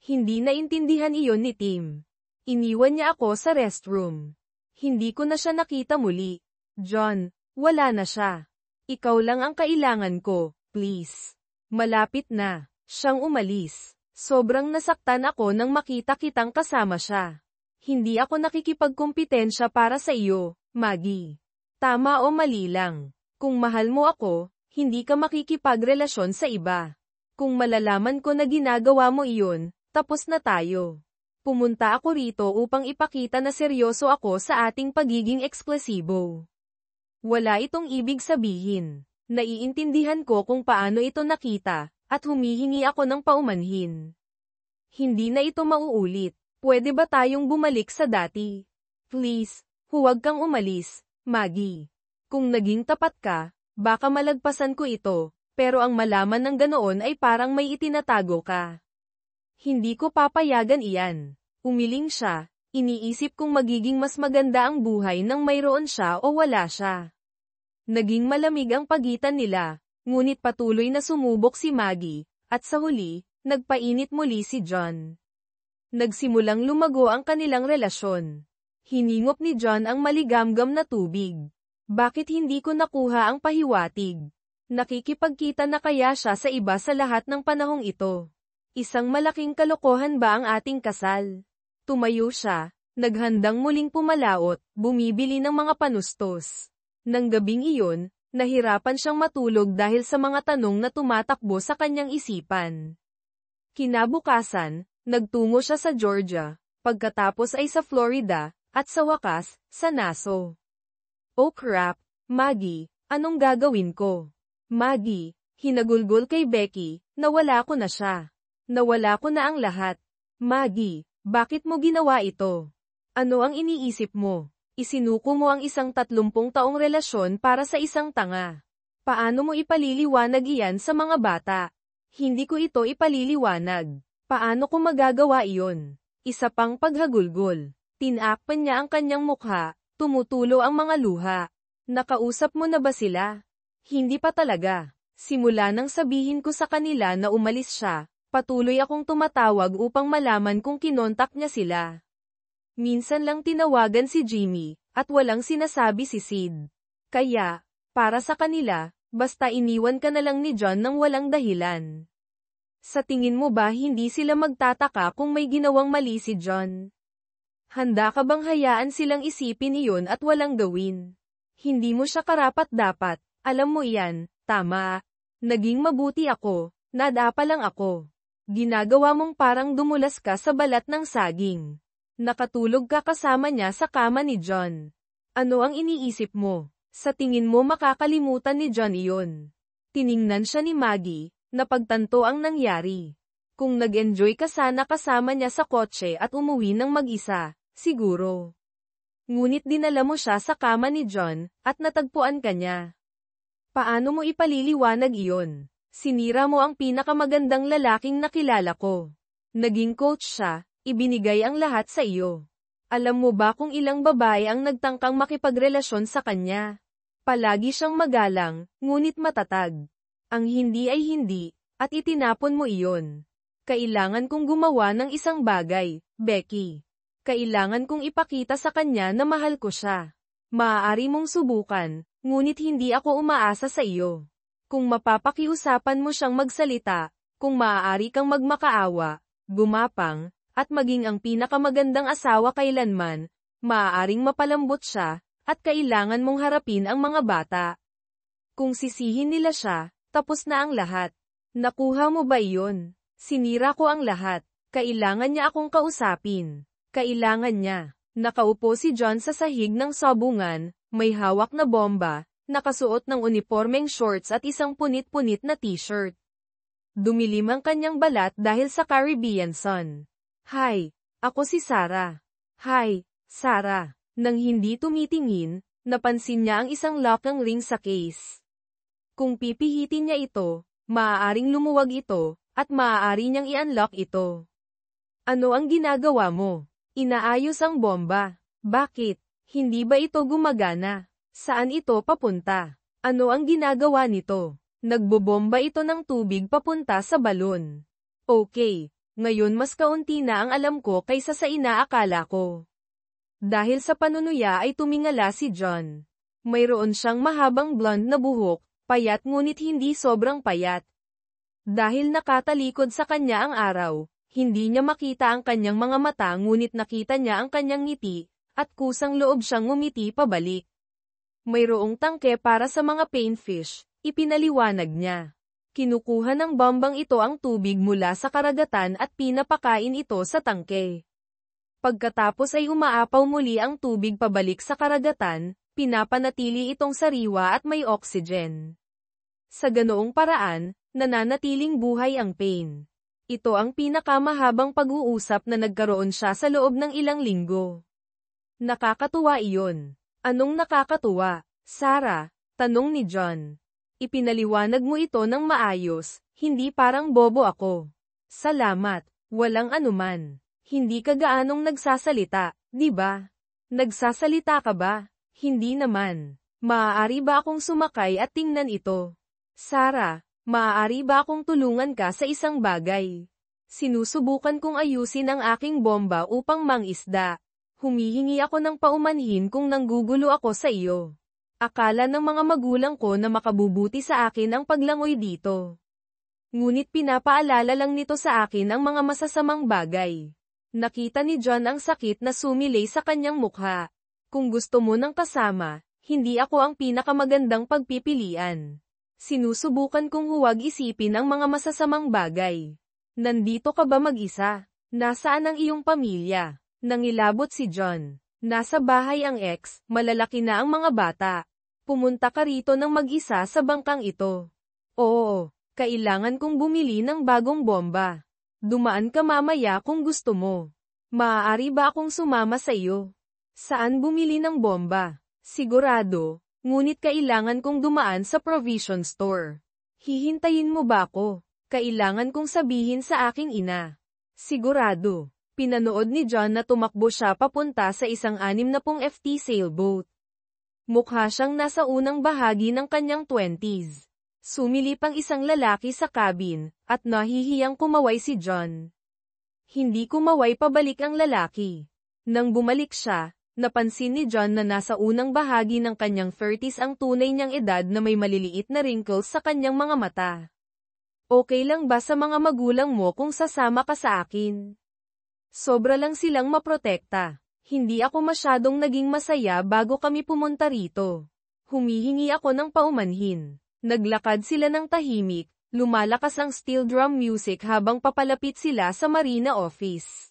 S1: Hindi naintindihan iyon ni Tim. Iniwan niya ako sa restroom. Hindi ko na siya nakita muli. John, wala na siya. Ikaw lang ang kailangan ko, please. Malapit na. Siyang umalis. Sobrang nasaktan ako nang makita kitang kasama siya. Hindi ako nakikipagkumpetensya para sa iyo, Maggie. Tama o mali lang. Kung mahal mo ako, hindi ka makikipagrelasyon sa iba. Kung malalaman ko na ginagawa mo iyon, tapos na tayo. Pumunta ako rito upang ipakita na seryoso ako sa ating pagiging eksklusibo. Wala itong ibig sabihin. Naiintindihan ko kung paano ito nakita, at humihingi ako ng paumanhin. Hindi na ito mauulit. Pwede ba tayong bumalik sa dati? Please, huwag kang umalis, Maggie. Kung naging tapat ka, baka malagpasan ko ito, pero ang malaman ng ganoon ay parang may itinatago ka. Hindi ko papayagan iyan. Umiling siya, iniisip kong magiging mas maganda ang buhay nang mayroon siya o wala siya. Naging malamig ang pagitan nila, ngunit patuloy na sumubok si Maggie, at sa huli, nagpainit muli si John. Nagsimulang lumago ang kanilang relasyon. Hiningop ni John ang maligamgam na tubig. Bakit hindi ko nakuha ang pahiwatig? Nakikipagkita na kaya siya sa iba sa lahat ng panahong ito? Isang malaking kalokohan ba ang ating kasal? Tumayo siya, naghandang muling pumalaot, bumibili ng mga panustos. Nang gabing iyon, nahirapan siyang matulog dahil sa mga tanong na tumatakbo sa kanyang isipan. Kinabukasan, nagtungo siya sa Georgia, pagkatapos ay sa Florida, at sa wakas, sa Nassau. Oh crap, Maggie, anong gagawin ko? Maggie, hinagulgol kay Becky, nawala ko na siya. Nawala ko na ang lahat. Maggie, bakit mo ginawa ito? Ano ang iniisip mo? Isinuko mo ang isang 30 taong relasyon para sa isang tanga. Paano mo ipaliliwanag iyan sa mga bata? Hindi ko ito ipaliliwanag. Paano ko magagawa iyon? Isa pang paghagulgol. Tinakpan niya ang kanyang mukha, tumutulo ang mga luha. Nakausap mo na ba sila? Hindi pa talaga. Simula nang sabihin ko sa kanila na umalis siya, patuloy akong tumatawag upang malaman kung kinontak niya sila. Minsan lang tinawagan si Jimmy, at walang sinasabi si Sid. Kaya, para sa kanila, basta iniwan ka na lang ni John nang walang dahilan. Sa tingin mo ba hindi sila magtataka kung may ginawang mali si John? Handa ka bang hayaan silang isipin iyon at walang gawin? Hindi mo siya karapat-dapat, alam mo iyan, tama. Naging mabuti ako, nadapa lang ako. Ginagawa mong parang dumulas ka sa balat ng saging. Nakatulog ka kasama niya sa kama ni John. Ano ang iniisip mo? Sa tingin mo makakalimutan ni John iyon? Tiningnan siya ni Maggie, napagtanto ang nangyari. Kung nag-enjoy ka sana kasama niya sa kotse at umuwi ng mag-isa, siguro. Ngunit dinala mo siya sa kama ni John, at natagpuan ka niya. Paano mo ipaliliwanag iyon? Sinira mo ang pinakamagandang lalaking nakilala ko. Naging coach siya, ibinigay ang lahat sa iyo. Alam mo ba kung ilang babae ang nagtangkang makipagrelasyon sa kanya? Palagi siyang magalang, ngunit matatag. Ang hindi ay hindi, at itinapon mo iyon. Kailangan kong gumawa ng isang bagay, Becky. Kailangan kong ipakita sa kanya na mahal ko siya. Maaari mong subukan, ngunit hindi ako umaasa sa iyo. Kung mapapakiusapan mo siyang magsalita, kung maaari kang magmakaawa, gumapang, at maging ang pinakamagandang asawa kailanman, maaaring mapalambot siya, at kailangan mong harapin ang mga bata. Kung sisihin nila siya, tapos na ang lahat. Nakuha mo ba iyon? Sinira ko ang lahat. Kailangan niya akong kausapin. Kailangan niya. Nakaupo si John sa sahig ng sabungan, may hawak na bomba, nakasuot ng unipormeng shorts at isang punit-punit na t-shirt. Dumilim ang kanyang balat dahil sa Caribbean sun. Hi, ako si Sarah. Hi, Sarah. Nang hindi tumitingin, Napansin niya ang isang lock-ang ring sa case. Kung pipihitin niya ito, maaaring lumuwag ito, at maaari niyang i-unlock ito. Ano ang ginagawa mo? Inaayos ang bomba. Bakit? Hindi ba ito gumagana? Saan ito papunta? Ano ang ginagawa nito? Nagbobomba ito ng tubig papunta sa balon. Okay, ngayon mas kaunti na ang alam ko kaysa sa inaakala ko. Dahil sa panunuya ay tumingala si John. Mayroon siyang mahabang blonde na buhok, payat ngunit hindi sobrang payat. Dahil nakatalikod sa kanya ang araw, hindi niya makita ang kanyang mga mata ngunit nakita niya ang kanyang ngiti, at kusang loob siyang ngumiti pabalik. Mayroong tangke para sa mga painfish, ipinaliwanag niya. Kinukuha ng bombang ito ang tubig mula sa karagatan at pinapakain ito sa tangke. Pagkatapos ay umaapaw muli ang tubig pabalik sa karagatan, pinapanatili itong sariwa at may oxygen. Sa ganoong paraan, nananatiling buhay ang pain. Ito ang pinakamahabang pag-uusap na nagkaroon siya sa loob ng ilang linggo. Nakakatuwa iyon. Anong nakakatuwa, Sarah? Tanong ni John. Ipinaliwanag mo ito ng maayos, hindi parang bobo ako. Salamat, walang anuman. Hindi ka gaanong nagsasalita, di ba? Nagsasalita ka ba? Hindi naman. Maaari ba akong sumakay at tingnan ito? Sarah, maaari ba akong tulungan ka sa isang bagay? Sinusubukan kong ayusin ang aking bomba upang mangisda. Humihingi ako ng paumanhin kung nanggugulo ako sa iyo. Akala ng mga magulang ko na makabubuti sa akin ang paglangoy dito. Ngunit pinapaalala lang nito sa akin ang mga masasamang bagay. Nakita ni John ang sakit na sumilay sa kanyang mukha. Kung gusto mo ng kasama, hindi ako ang pinakamagandang pagpipilian. Sinusubukan kong huwag isipin ang mga masasamang bagay. Nandito ka ba mag-isa? Nasaan ang iyong pamilya? Nangilabot si John. Nasa bahay ang ex, malalaki na ang mga bata. Pumunta ka rito ng mag-isa sa bangkang ito. Oo, kailangan kong bumili ng bagong bomba. Dumaan ka mamaya kung gusto mo. Maaari ba akong sumama sa iyo? Saan bumili ng bomba? Sigurado, ngunit kailangan kong dumaan sa provision store. Hihintayin mo ba ako? Kailangan kong sabihin sa aking ina. Sigurado. Pinanood ni John na tumakbo siya papunta sa isang 60 FT sailboat. Mukha siyang nasa unang bahagi ng kanyang 20s. Sumilip ang isang lalaki sa cabin, at nahihiyang kumaway si John. Hindi kumaway pabalik ang lalaki. Nang bumalik siya, napansin ni John na nasa unang bahagi ng kanyang 30s ang tunay niyang edad na may maliliit na wrinkles sa kanyang mga mata. Okay lang ba sa mga magulang mo kung sasama ka sa akin? Sobra lang silang maprotekta. Hindi ako masyadong naging masaya bago kami pumunta rito. Humihingi ako ng paumanhin. Naglakad sila ng tahimik, lumalakas ang steel drum music habang papalapit sila sa marina office.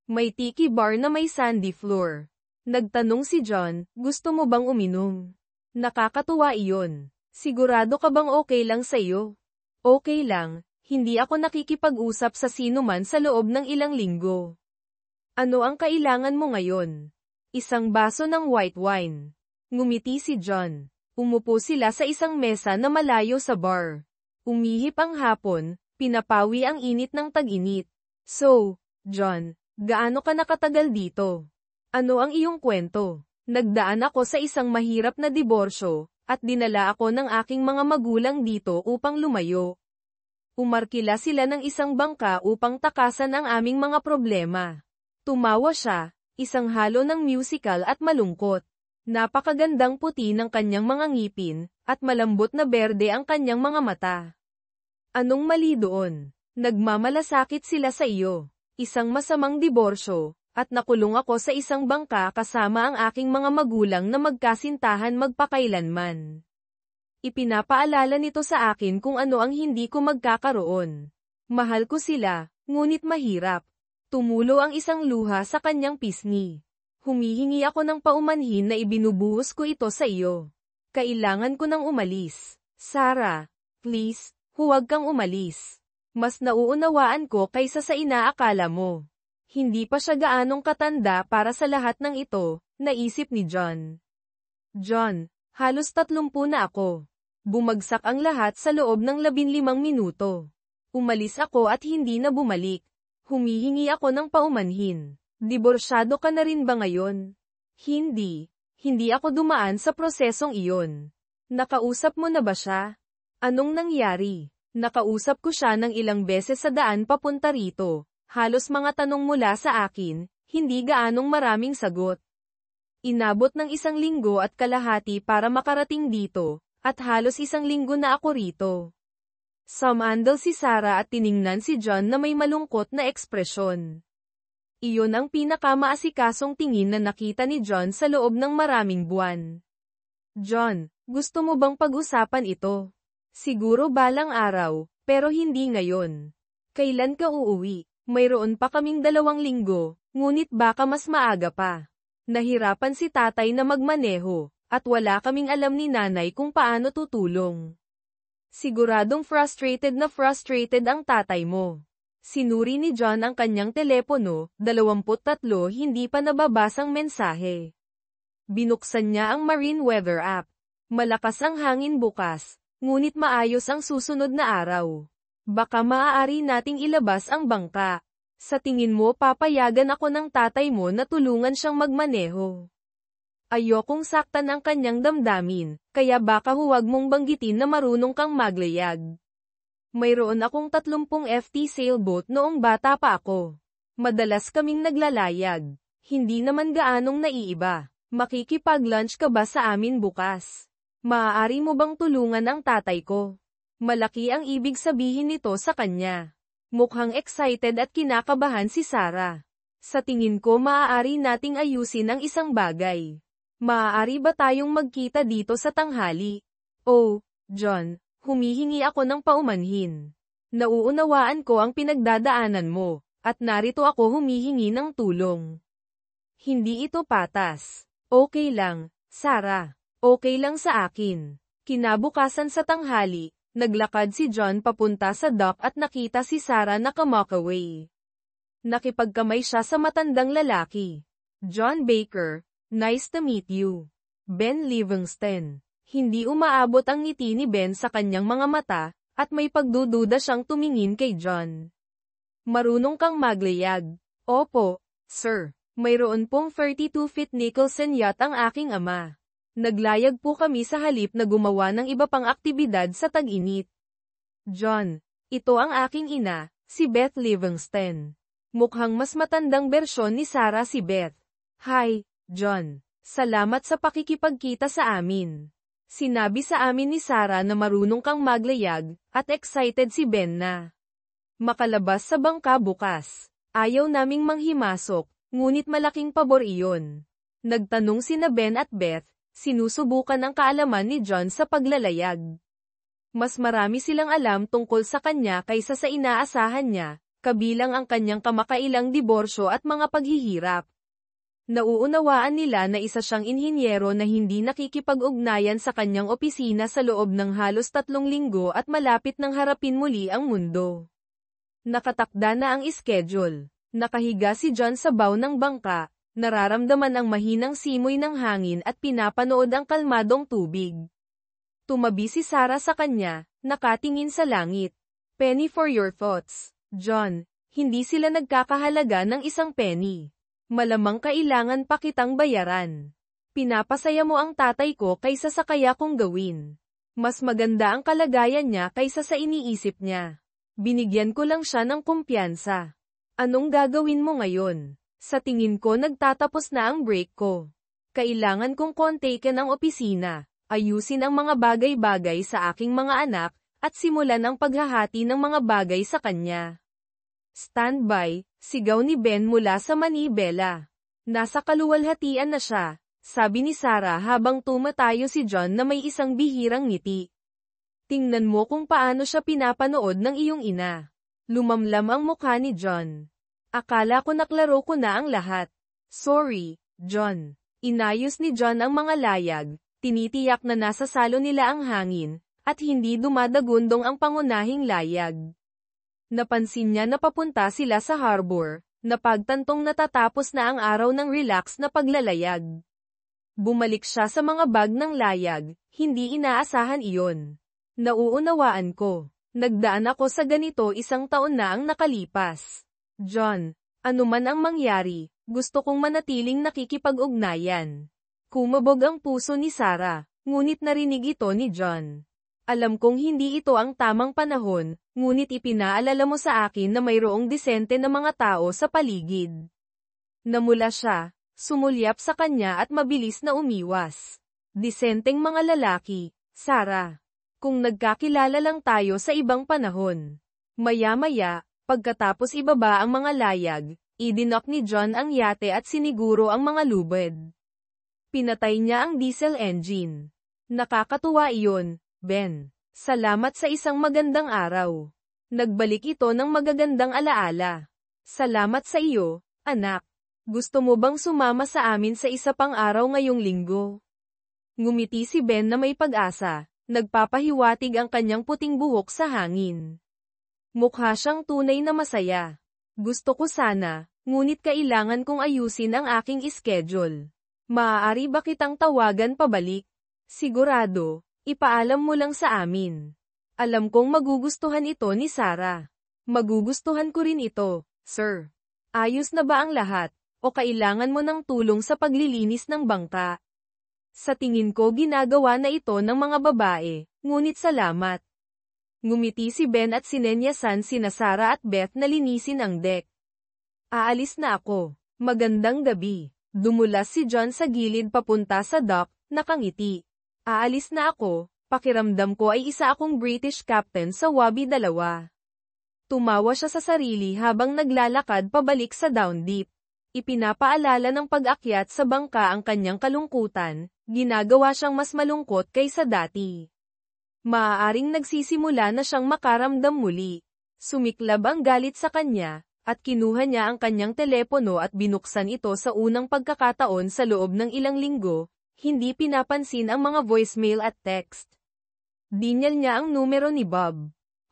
S1: May tiki bar na may sandy floor. Nagtanong si John, gusto mo bang uminom? Nakakatuwa iyon. Sigurado ka bang okay lang sa'yo? Okay lang, hindi ako nakikipag-usap sa sino man sa loob ng ilang linggo. Ano ang kailangan mo ngayon? Isang baso ng white wine. Ngumiti si John. Umupo sila sa isang mesa na malayo sa bar. Umihip ang hapon, pinapawi ang init ng tag-init. So, John, gaano ka nakatagal dito? Ano ang iyong kwento? Nagdaan ako sa isang mahirap na diborsyo, at dinala ako ng aking mga magulang dito upang lumayo. Umarkila sila ng isang bangka upang takasan ang aming mga problema. Tumawa siya, isang halo ng musical at malungkot. Napakagandang puti ng kanyang mga ngipin, at malambot na berde ang kanyang mga mata. Anong mali doon? Nagmamalasakit sila sa iyo. Isang masamang diborsyo, at nakulong ako sa isang bangka kasama ang aking mga magulang na magkasintahan magpakailanman. Ipinapaalala nito sa akin kung ano ang hindi ko magkakaroon. Mahal ko sila, ngunit mahirap. Tumulo ang isang luha sa kanyang pisngi. Humihingi ako ng paumanhin na ibinubuhos ko ito sa iyo. Kailangan ko nang umalis. Sarah, please, huwag kang umalis. Mas nauunawaan ko kaysa sa inaakala mo. Hindi pa siya gaanong katanda para sa lahat ng ito, naisip ni John. John, halos 30 na ako. Bumagsak ang lahat sa loob ng 15 minuto. Umalis ako at hindi na bumalik. Humihingi ako ng paumanhin. Diborsyado ka na rin ba ngayon? Hindi. Hindi ako dumaan sa prosesong iyon. Nakausap mo na ba siya? Anong nangyari? Nakausap ko siya ng ilang beses sa daan papunta rito. Halos mga tanong mula sa akin, hindi gaanong maraming sagot. Inabot ng 1 linggo at kalahati para makarating dito, at halos 1 linggo na ako rito. Sumandal si Sarah at tiningnan si John na may malungkot na ekspresyon. Iyon ang pinakamaasikasong tingin na nakita ni John sa loob ng maraming buwan. John, gusto mo bang pag-usapan ito? Siguro balang araw, pero hindi ngayon. Kailan ka uuwi? Mayroon pa kaming 2 linggo, ngunit baka mas maaga pa. Nahirapan si tatay na magmaneho, at wala kaming alam ni nanay kung paano tutulong. Siguradong frustrated na frustrated ang tatay mo. Sinuri ni John ang kanyang telepono, 23 hindi pa nababasang mensahe. Binuksan niya ang Marine Weather app. Malakas ang hangin bukas, ngunit maayos ang susunod na araw. Baka maaari nating ilabas ang bangka. Sa tingin mo papayagan ako ng tatay mo na tulungan siyang magmaneho? Ayokong saktan ang kanyang damdamin, kaya baka huwag mong banggitin na marunong kang maglayag. Mayroon akong 30 FT sailboat noong bata pa ako. Madalas kaming naglalayag. Hindi naman gaanong naiiba. Makikipag-lunch ka ba sa amin bukas? Maaari mo bang tulungan ang tatay ko? Malaki ang ibig sabihin nito sa kanya. Mukhang excited at kinakabahan si Sarah. Sa tingin ko maaari nating ayusin ang isang bagay. Maaari ba tayong magkita dito sa tanghali? Oh, John, humihingi ako ng paumanhin. Nauunawaan ko ang pinagdadaanan mo, at narito ako humihingi ng tulong. Hindi ito patas. Okay lang, Sarah. Okay lang sa akin. Kinabukasan sa tanghali, naglakad si John papunta sa dock at nakita si Sarah na kamakaway. Nakipagkamay siya sa matandang lalaki. John Baker, nice to meet you. Ben Livingston. Hindi umaabot ang ngiti ni Ben sa kanyang mga mata, at may pagdududa siyang tumingin kay John. Marunong kang maglayag. Opo, sir. Mayroon pong 32-feet Nicholson yacht ang aking ama. Naglayag po kami sa halip na gumawa ng iba pang aktibidad sa tag-init. John, ito ang aking ina, si Beth Livingston. Mukhang mas matandang bersyon ni Sarah si Beth. Hi, John. Salamat sa pakikipagkita sa amin. Sinabi sa amin ni Sarah na marunong kang maglayag, at excited si Ben na makalabas sa bangka bukas. Ayaw naming manghimasok, ngunit malaking pabor iyon. Nagtanong sina Ben at Beth. Sinusubukan ang kaalaman ni John sa paglalayag. Mas marami silang alam tungkol sa kanya kaysa sa inaasahan niya, kabilang ang kanyang kamakailang diborsyo at mga paghihirap. Nauunawaan nila na isa siyang inhinyero na hindi nakikipag-ugnayan sa kanyang opisina sa loob ng halos 3 linggo at malapit nang harapin muli ang mundo. Nakatakda na ang schedule. Nakahiga si John sa bow ng bangka. Nararamdaman ang mahinang simoy ng hangin at pinapanood ang kalmadong tubig. Tumabi si Sarah sa kanya, nakatingin sa langit. Penny for your thoughts, John. Hindi sila nagkakahalaga ng 1 penny. Malamang kailangan pa kitang bayaran. Pinapasaya mo ang tatay ko kaysa sa kaya kong gawin. Mas maganda ang kalagayan niya kaysa sa iniisip niya. Binigyan ko lang siya ng kumpiyansa. Anong gagawin mo ngayon? Sa tingin ko nagtatapos na ang break ko. Kailangan kong kontakin ang opisina, ayusin ang mga bagay-bagay sa aking mga anak, at simulan ang paghahati ng mga bagay sa kanya. Standby, sigaw ni Ben mula sa manibela. Nasa kaluwalhatian na siya, sabi ni Sarah habang tumatayo si John na may isang bihirang ngiti. Tingnan mo kung paano siya pinapanood ng iyong ina. Lumamlam ang mukha ni John. Akala ko naklaro ko na ang lahat. Sorry, John. Inayos ni John ang mga layag, tinitiyak na nasa salo nila ang hangin, at hindi dumadagundong ang pangunahing layag. Napansin niya na papunta sila sa harbor, napagtantong natatapos na ang araw ng relax na paglalayag. Bumalik siya sa mga bag ng layag, hindi inaasahan iyon. Nauunawaan ko. Nagdaan ako sa ganito 1 taon na ang nakalipas. John, ano man ang mangyari, gusto kong manatiling nakikipag-ugnayan. Kumabog ang puso ni Sarah, ngunit narinig ito ni John. Alam kong hindi ito ang tamang panahon, ngunit ipinaalala mo sa akin na mayroong disente na mga tao sa paligid. Namula siya, sumulyap sa kanya at mabilis na umiwas. Disenteng mga lalaki, Sarah. Kung nagkakilala lang tayo sa ibang panahon. Maya-maya, pagkatapos ibaba ang mga layag, idinok ni John ang yate at siniguro ang mga lubid. Pinatay niya ang diesel engine. Nakakatuwa iyon, Ben. Salamat sa isang magandang araw. Nagbalik ito ng magagandang alaala. Salamat sa iyo, anak. Gusto mo bang sumama sa amin sa isa pang araw ngayong linggo? Ngumiti si Ben na may pag-asa. Nagpapahiwatig ang kanyang puting buhok sa hangin. Mukha siyang tunay na masaya. Gusto ko sana, ngunit kailangan kong ayusin ang aking schedule. Maaari ba kitang tawagan pabalik? Sigurado, ipaalam mo lang sa amin. Alam kong magugustuhan ito ni Sarah. Magugustuhan ko rin ito, sir. Ayos na ba ang lahat, o kailangan mo ng tulong sa paglilinis ng bangka? Sa tingin ko ginagawa na ito ng mga babae, ngunit salamat. Ngumiti si Ben at sinenyasan sina Sarah at Beth na linisin ang deck. Aalis na ako. Magandang gabi. Dumulas si John sa gilid papunta sa dock, nakangiti. Aalis na ako, pakiramdam ko ay isa akong British captain sa Wabi 2. Tumawa siya sa sarili habang naglalakad pabalik sa down deep. Ipinapaalala ng pag-akyat sa bangka ang kanyang kalungkutan, ginagawa siyang mas malungkot kaysa dati. Maaaring nagsisimula na siyang makaramdam muli. Sumiklab ang galit sa kanya, at kinuha niya ang kanyang telepono at binuksan ito sa unang pagkakataon sa loob ng ilang linggo, hindi pinapansin ang mga voicemail at text. Dinyal niya ang numero ni Bob.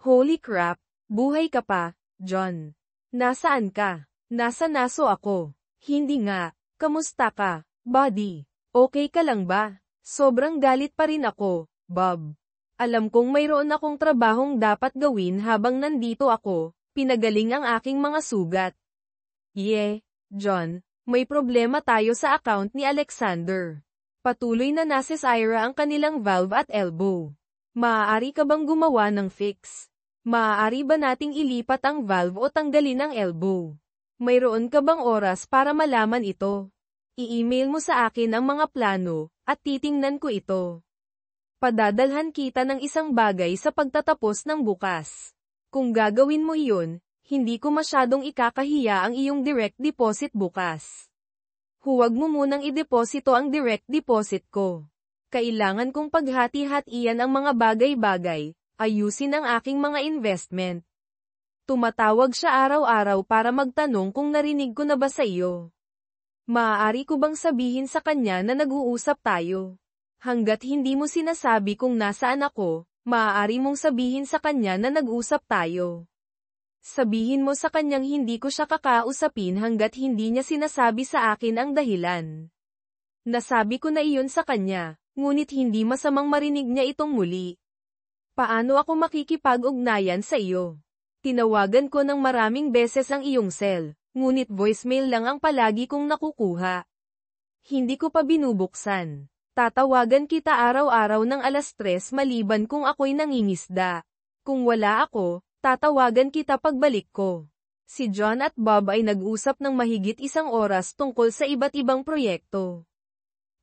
S1: Holy crap, buhay ka pa, John. Nasaan ka? Nasa naso ako. Hindi nga. Kamusta ka, buddy? Okay ka lang ba? Sobrang galit pa rin ako, Bob. Alam kong mayroon akong trabahong dapat gawin habang nandito ako, pinagaling ang aking mga sugat. John, may problema tayo sa account ni Alexander. Patuloy na nasisira ang kanilang valve at elbow. Maaari ka bang gumawa ng fix? Maaari ba nating ilipat ang valve o tanggalin ang elbow? Mayroon ka bang oras para malaman ito? I-email mo sa akin ang mga plano, at titingnan ko ito. Padadalhan kita ng isang bagay sa pagtatapos ng bukas. Kung gagawin mo iyon, hindi ko masyadong ikakahiya ang iyong direct deposit bukas. Huwag mo munang ideposito ang direct deposit ko. Kailangan kong paghati-hatian ang mga bagay-bagay, ayusin ang aking mga investment. Tumatawag siya araw-araw para magtanong kung narinig ko na ba sa iyo. Maaari ko bang sabihin sa kanya na nag-uusap tayo? Hanggat hindi mo sinasabi kung nasaan ako, maaari mong sabihin sa kanya na nag-usap tayo. Sabihin mo sa kanyang hindi ko siya kakausapin hanggat hindi niya sinasabi sa akin ang dahilan. Nasabi ko na iyon sa kanya, ngunit hindi masamang marinig niya itong muli. Paano ako makikipag-ugnayan sa iyo? Tinawagan ko ng maraming beses ang iyong cell, ngunit voicemail lang ang palagi kong nakukuha. Hindi ko pa binubuksan. Tatawagan kita araw-araw ng 3:00 maliban kung ako'y nangingisda. Kung wala ako, tatawagan kita pagbalik ko. Si John at Bob ay nag-usap ng mahigit 1 oras tungkol sa iba't ibang proyekto.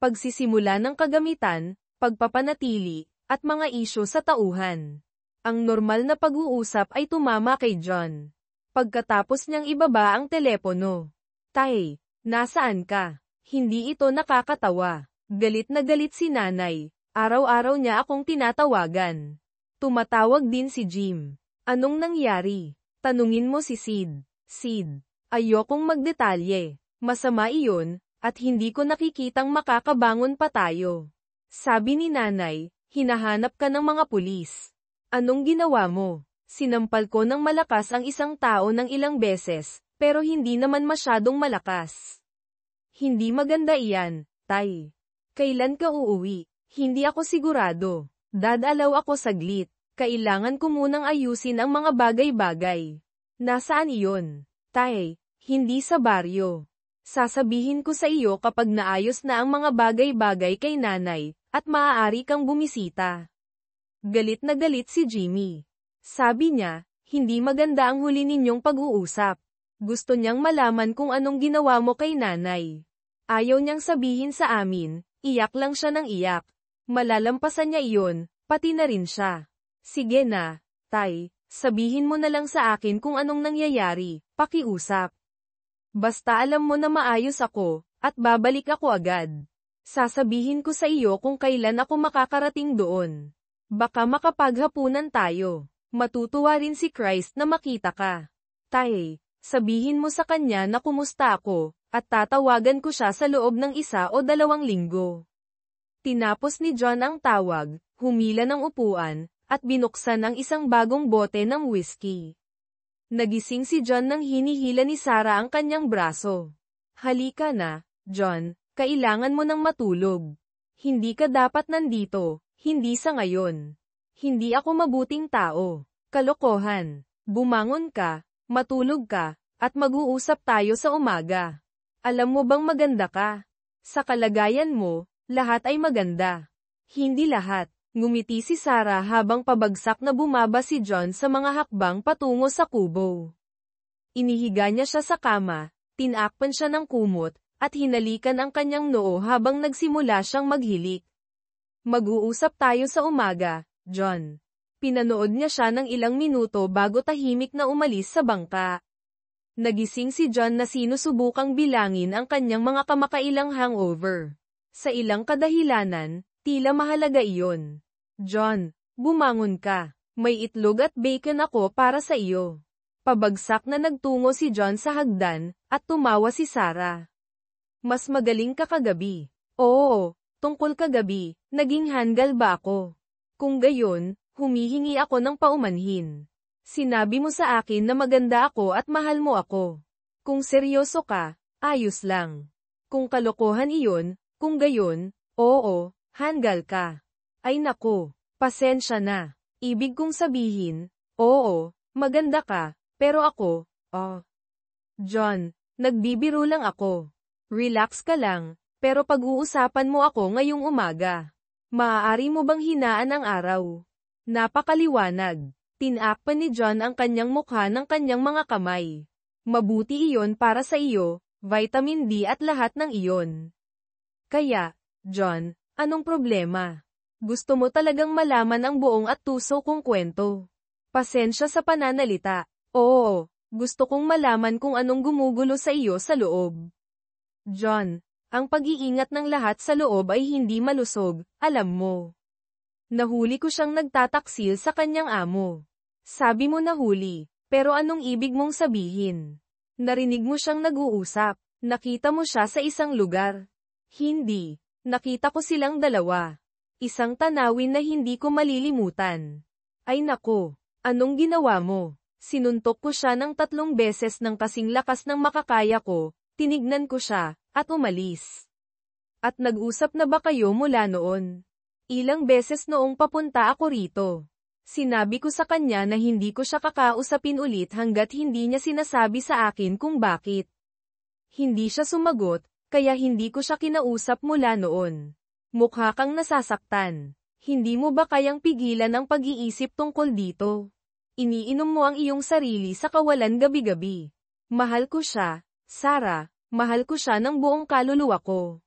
S1: Pagsisimula ng kagamitan, pagpapanatili, at mga isyu sa tauhan. Ang normal na pag-uusap ay tumama kay John. Pagkatapos niyang ibaba ang telepono. Tay, nasaan ka? Hindi ito nakakatawa. Galit na galit si nanay. Araw-araw niya akong tinatawagan. Tumatawag din si Jim. Anong nangyari? Tanungin mo si Sid. Sid, ayokong magdetalye. Masama iyon, at hindi ko nakikitang makakabangon pa tayo. Sabi ni nanay, hinahanap ka ng mga pulis. Anong ginawa mo? Sinampal ko ng malakas ang isang tao ng ilang beses, pero hindi naman masyadong malakas. Hindi maganda iyan, tay. Kailan ka uuwi? Hindi ako sigurado. Dadalaw ako saglit. Kailangan ko munang ayusin ang mga bagay-bagay. Nasaan iyon? Tay, hindi sa baryo. Sasabihin ko sa iyo kapag naayos na ang mga bagay-bagay kay nanay, at maaari kang bumisita. Galit na galit si Jimmy. Sabi niya, hindi maganda ang huli ninyong pag-uusap. Gusto niyang malaman kung anong ginawa mo kay nanay. Ayaw niyang sabihin sa amin, iyak lang siya ng iyak. Malalampasan niya iyon, pati na rin siya. Sige na, Tay, sabihin mo na lang sa akin kung anong nangyayari, pakiusap. Basta alam mo na maayos ako, at babalik ako agad. Sasabihin ko sa iyo kung kailan ako makakarating doon. Baka makapaghapunan tayo. Matutuwa rin si Christ na makita ka. Tay, sabihin mo sa kanya na kumusta ako, at tatawagan ko siya sa loob ng 1 o 2 linggo. Tinapos ni John ang tawag, humila ng upuan, at binuksan ang isang bagong bote ng whiskey. Nagising si John nang hinihila ni Sarah ang kanyang braso. Halika na, John, kailangan mo nang matulog. Hindi ka dapat nandito, hindi sa ngayon. Hindi ako mabuting tao. Kalokohan. Bumangon ka, matulog ka, at mag-uusap tayo sa umaga. Alam mo bang maganda ka? Sa kalagayan mo, lahat ay maganda. Hindi lahat. Ngumiti si Sarah habang pabagsak na bumaba si John sa mga hakbang patungo sa kubo. Inihiga niya siya sa kama, tinakpan siya ng kumot, at hinalikan ang kanyang noo habang nagsimula siyang maghilik. Mag-uusap tayo sa umaga, John. Pinanood niya siya ng ilang minuto bago tahimik na umalis sa bangka. Nagising si John na sinusubukang bilangin ang kanyang mga kamakailang hangover. Sa ilang kadahilanan, tila mahalaga iyon. John, bumangon ka. May itlog at bacon ako para sa iyo. Pabagsak na nagtungo si John sa hagdan, at tumawa si Sarah. Mas magaling ka kagabi. Oo, tungkol kagabi, naging handgal ba ako? Kung gayon, humihingi ako ng paumanhin. Sinabi mo sa akin na maganda ako at mahal mo ako. Kung seryoso ka, ayos lang. Kung kalokohan iyon, kung gayon, oo, handgal ka. Ay nako, pasensya na. Ibig kong sabihin, oo, maganda ka, pero ako, John, nagbibiro lang ako. Relax ka lang, pero pag-uusapan mo ako ngayong umaga. Maaari mo bang hinaan ang araw? Napakaliwanag. Tinakpan ni John ang kanyang mukha ng kanyang mga kamay. Mabuti iyon para sa iyo, vitamin D at lahat ng iyon. Kaya, John, anong problema? Gusto mo talagang malaman ang buong at tuso kong kwento. Pasensya sa pananalita. Oo, gusto kong malaman kung anong gumugulo sa iyo sa loob. John, ang pag-iingat ng lahat sa loob ay hindi malusog, alam mo. Nahuli ko siyang nagtataksil sa kanyang amo. Sabi mo nahuli, pero anong ibig mong sabihin? Narinig mo siyang nag-uusap, nakita mo siya sa isang lugar. Hindi, nakita ko silang dalawa. Isang tanawin na hindi ko malilimutan. Ay nako, anong ginawa mo? Sinuntok ko siya ng 3 beses ng kasing lakas ng makakaya ko, tinignan ko siya, at umalis. At nag-usap na ba kayo mula noon? Ilang beses noong papunta ako rito. Sinabi ko sa kanya na hindi ko siya kakausapin ulit hanggat hindi niya sinasabi sa akin kung bakit. Hindi siya sumagot, kaya hindi ko siya kinausap mula noon. Mukha kang nasasaktan. Hindi mo ba kayang pigilan ang pag-iisip tungkol dito? Iniinom mo ang iyong sarili sa kawalan gabi-gabi. Mahal ko siya, Sarah, mahal ko siya ng buong kaluluwa ko.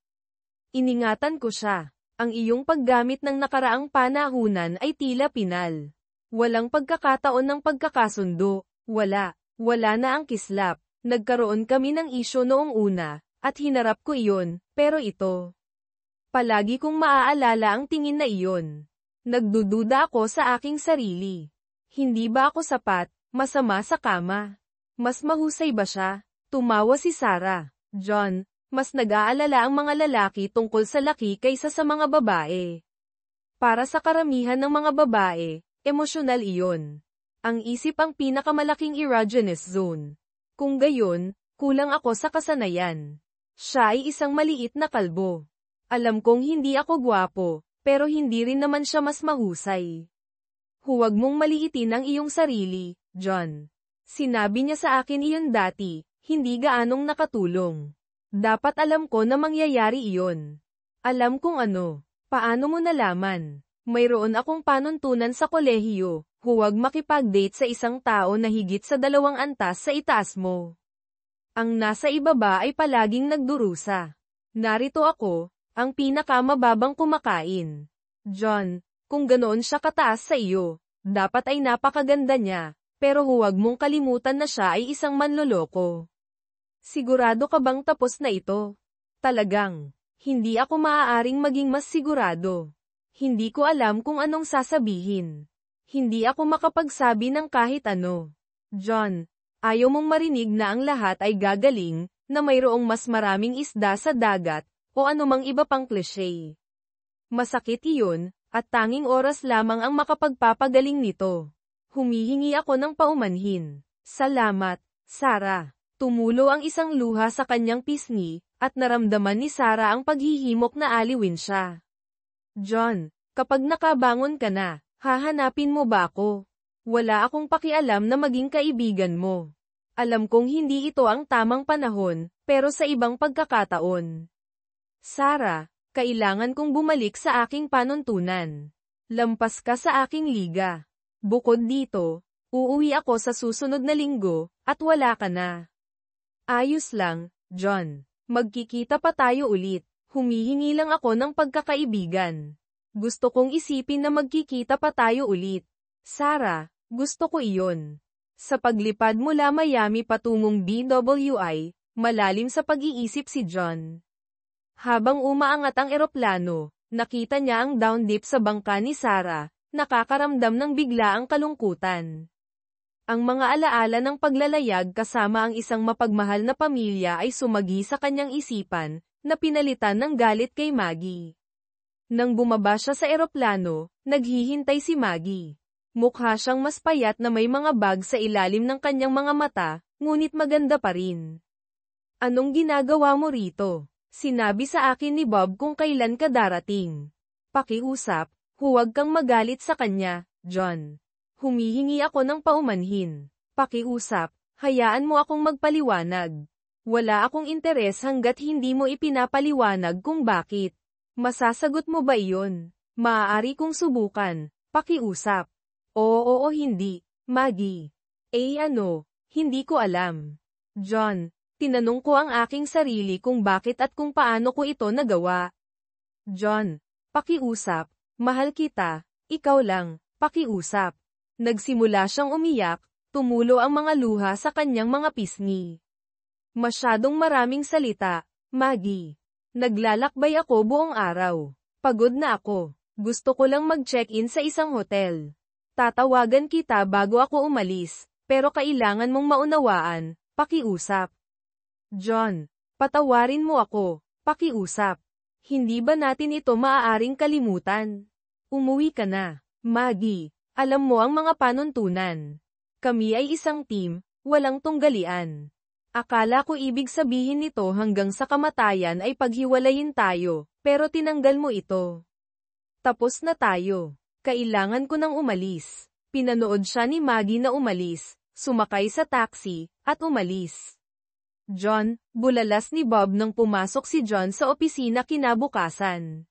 S1: Iningatan ko siya. Ang iyong paggamit ng nakaraang panahunan ay tila pinal. Walang pagkakataon ng pagkakasundo. Wala na ang kislap. Nagkaroon kami ng isyo noong una, at hinarap ko iyon, pero ito. Palagi kong maaalala ang tingin na iyon. Nagdududa ako sa aking sarili. Hindi ba ako sapat, masama sa kama? Mas mahusay ba siya? Tumawa si Sarah. John, mas nag-aalala ang mga lalaki tungkol sa laki kaysa sa mga babae. Para sa karamihan ng mga babae, emosyonal iyon. Ang isip ang pinakamalaking erogenous zone. Kung gayon, kulang ako sa kasanayan. Siya ay isang maliit na kalbo. Alam kong hindi ako gwapo, pero hindi rin naman siya mas mahusay. Huwag mong maliitin ang iyong sarili, John. Sinabi niya sa akin iyon dati, hindi gaanong nakatulong. Dapat alam ko na mangyayari iyon. Alam kung ano. Paano mo nalaman? Mayroon akong panuntunan sa kolehiyo, huwag makipag-date sa isang tao na higit sa 2 antas sa itaas mo. Ang nasa ibaba ay palaging nagdurusa. Narito ako, ang pinakamababang kumakain. John, kung ganoon siya kataas sa iyo, dapat ay napakaganda niya, pero huwag mong kalimutan na siya ay isang manloloko. Sigurado ka bang tapos na ito? Talagang, hindi ako maaaring maging mas sigurado. Hindi ko alam kung anong sasabihin. Hindi ako makapagsabi ng kahit ano. John, ayaw mong marinig na ang lahat ay gagaling, na mayroong mas maraming isda sa dagat, o anumang iba pang klise. Masakit iyon, at tanging oras lamang ang makapagpapagaling nito. Humihingi ako ng paumanhin. Salamat, Sarah. Tumulo ang isang luha sa kanyang pisngi, at naramdaman ni Sarah ang paghihimok na aliwin siya. John, kapag nakabangon ka na, hahanapin mo ba ako? Wala akong pakialam na maging kaibigan mo. Alam kong hindi ito ang tamang panahon, pero sa ibang pagkakataon. Sarah, kailangan kong bumalik sa aking panuntunan. Lampas ka sa aking liga. Bukod dito, uuwi ako sa susunod na linggo, at wala ka na. Ayos lang, John. Magkikita pa tayo ulit. Humihingi lang ako ng pagkakaibigan. Gusto kong isipin na magkikita pa tayo ulit. Sarah, gusto ko iyon. Sa paglipad mula Miami patungong BWI, malalim sa pag-iisip si John. Habang umaangat ang eroplano, nakita niya ang down dip sa bangka ni Sarah, nakakaramdam ng biglaang kalungkutan. Ang mga alaala ng paglalayag kasama ang isang mapagmahal na pamilya ay sumagi sa kanyang isipan, na pinalitan ng galit kay Maggie. Nang bumaba siya sa eroplano, naghihintay si Maggie. Mukha siyang mas payat na may mga bag sa ilalim ng kanyang mga mata, ngunit maganda pa rin. Anong ginagawa mo rito? Sinabi sa akin ni Bob kung kailan ka darating. Pakiusap, huwag kang magalit sa kanya, John. Humihingi ako ng paumanhin. Pakiusap, hayaan mo akong magpaliwanag. Wala akong interes hanggat hindi mo ipinapaliwanag kung bakit. Masasagot mo ba iyon? Maaari kong subukan. Pakiusap. Oo o hindi, Maggie. Ano, hindi ko alam. John, tinanong ko ang aking sarili kung bakit at kung paano ko ito nagawa. John, pakiusap. Mahal kita, ikaw lang, pakiusap. Nagsimula siyang umiyak, tumulo ang mga luha sa kanyang mga pisngi. Masyadong maraming salita, Maggie. Naglalakbay ako buong araw. Pagod na ako. Gusto ko lang mag-check-in sa isang hotel. Tatawagan kita bago ako umalis, pero kailangan mong maunawaan, pakiusap. John, patawarin mo ako, pakiusap. Hindi ba natin ito maaaring kalimutan? Umuwi ka na, Maggie. Alam mo ang mga panuntunan. Kami ay isang team, walang tunggalian. Akala ko ibig sabihin nito hanggang sa kamatayan ay paghiwalayin tayo, pero tinanggal mo ito. Tapos na tayo. Kailangan ko nang umalis. Pinanood siya ni Maggie na umalis, sumakay sa taxi, at umalis. John, bulalas ni Bob nang pumasok si John sa opisina kinabukasan.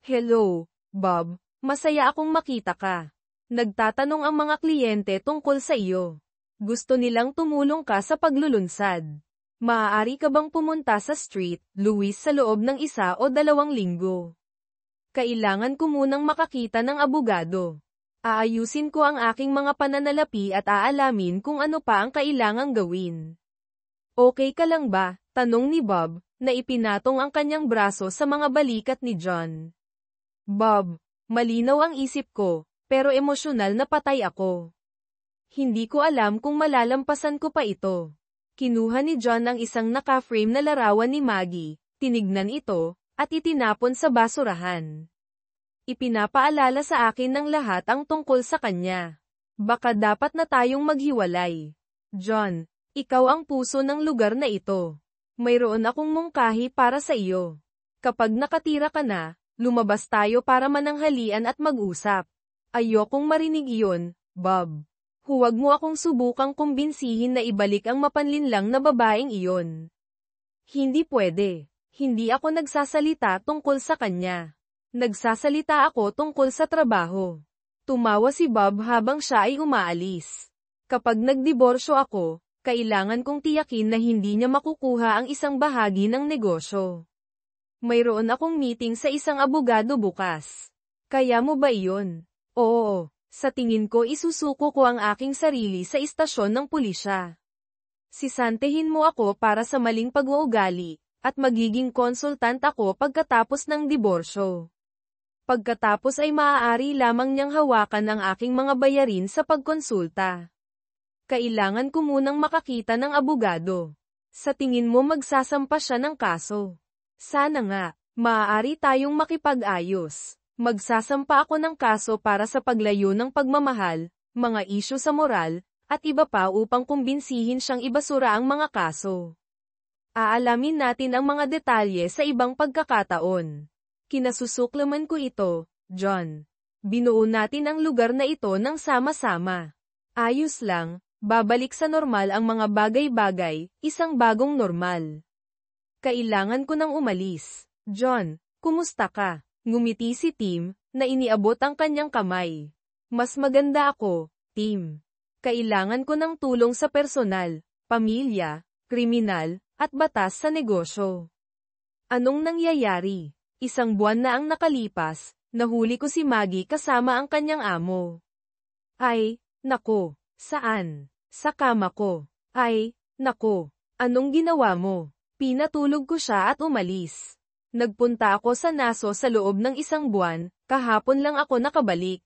S1: Hello, Bob. Masaya akong makita ka. Nagtatanong ang mga kliyente tungkol sa iyo. Gusto nilang tumulong ka sa paglulunsad. Maaari ka bang pumunta sa Street, Louis sa loob ng 1 o 2 linggo? Kailangan ko munang makakita ng abogado. Aayusin ko ang aking mga pananalapi at aalamin kung ano pa ang kailangang gawin. Okay ka lang ba? Tanong ni Bob, na ipinatong ang kanyang braso sa mga balikat ni John. Bob, malinaw ang isip ko, pero emosyonal na patay ako. Hindi ko alam kung malalampasan ko pa ito. Kinuha ni John ang isang naka-frame na larawan ni Maggie, tinignan ito, at itinapon sa basurahan. Ipinapaalala sa akin ng lahat ang tungkol sa kanya. Baka dapat na tayong maghiwalay. John, ikaw ang puso ng lugar na ito. Mayroon akong mungkahi para sa iyo. Kapag nakatira ka na, lumabas tayo para mananghalian at mag-usap. Ayokong marinig iyon, Bob. Huwag mo akong subukang kumbinsihin na ibalik ang mapanlinlang na babaeng iyon. Hindi pwede. Hindi ako nagsasalita tungkol sa kanya. Nagsasalita ako tungkol sa trabaho. Tumawa si Bob habang siya ay umaalis. Kapag nagdiborsyo ako, kailangan kong tiyakin na hindi niya makukuha ang isang bahagi ng negosyo. Mayroon akong meeting sa isang abogado bukas. Kaya mo ba iyon? Oo. Sa tingin ko isusuko ko ang aking sarili sa istasyon ng pulisya. Sisantehin mo ako para sa maling pag-uugali, at magiging konsultant ako pagkatapos ng diborsyo. Pagkatapos ay maaari lamang niyang hawakan ang aking mga bayarin sa pagkonsulta. Kailangan ko munang makakita ng abogado. Sa tingin mo magsasampa siya ng kaso? Sana nga, maaari tayong makipag-ayos. Magsasampa ako ng kaso para sa paglayo ng pagmamahal, mga isyu sa moral, at iba pa upang kumbinsihin siyang ibasura ang mga kaso. Aalamin natin ang mga detalye sa ibang pagkakataon. Kinasusuklaman ko ito, John. Binuo natin ang lugar na ito ng sama-sama. Ayos lang, babalik sa normal ang mga bagay-bagay, isang bagong normal. Kailangan ko nang umalis. John, kumusta ka? Ngumiti si Tim, na iniabot ang kanyang kamay. Mas maganda ako, Tim. Kailangan ko ng tulong sa personal, pamilya, kriminal, at batas sa negosyo. Anong nangyayari? Isang buwan na ang nakalipas, nahuli ko si Maggie kasama ang kanyang amo. Ay, nako, saan? Sa kama ko. Ay, nako, anong ginawa mo? Pinatulog ko siya at umalis. Nagpunta ako sa Naso sa loob ng isang buwan, kahapon lang ako nakabalik.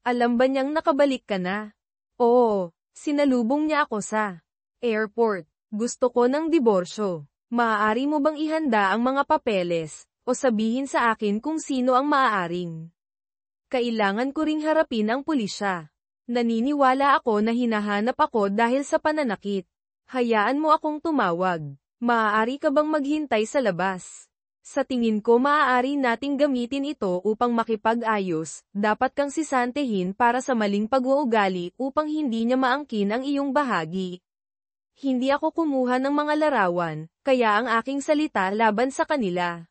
S1: Alam ba niyang nakabalik ka na? Oo, sinalubong niya ako sa airport. Gusto ko ng diborsyo. Maaari mo bang ihanda ang mga papeles, o sabihin sa akin kung sino ang maaaring? Kailangan ko ring harapin ang pulisya. Naniniwala ako na hinahanap ako dahil sa pananakit. Hayaan mo akong tumawag. Maaari ka bang maghintay sa labas? Sa tingin ko maaari nating gamitin ito upang makipag-ayos, dapat kang sisantehin para sa maling pag-uugali upang hindi niya maangkin ang iyong bahagi. Hindi ako kumuha ng mga larawan, kaya ang aking salita laban sa kanila.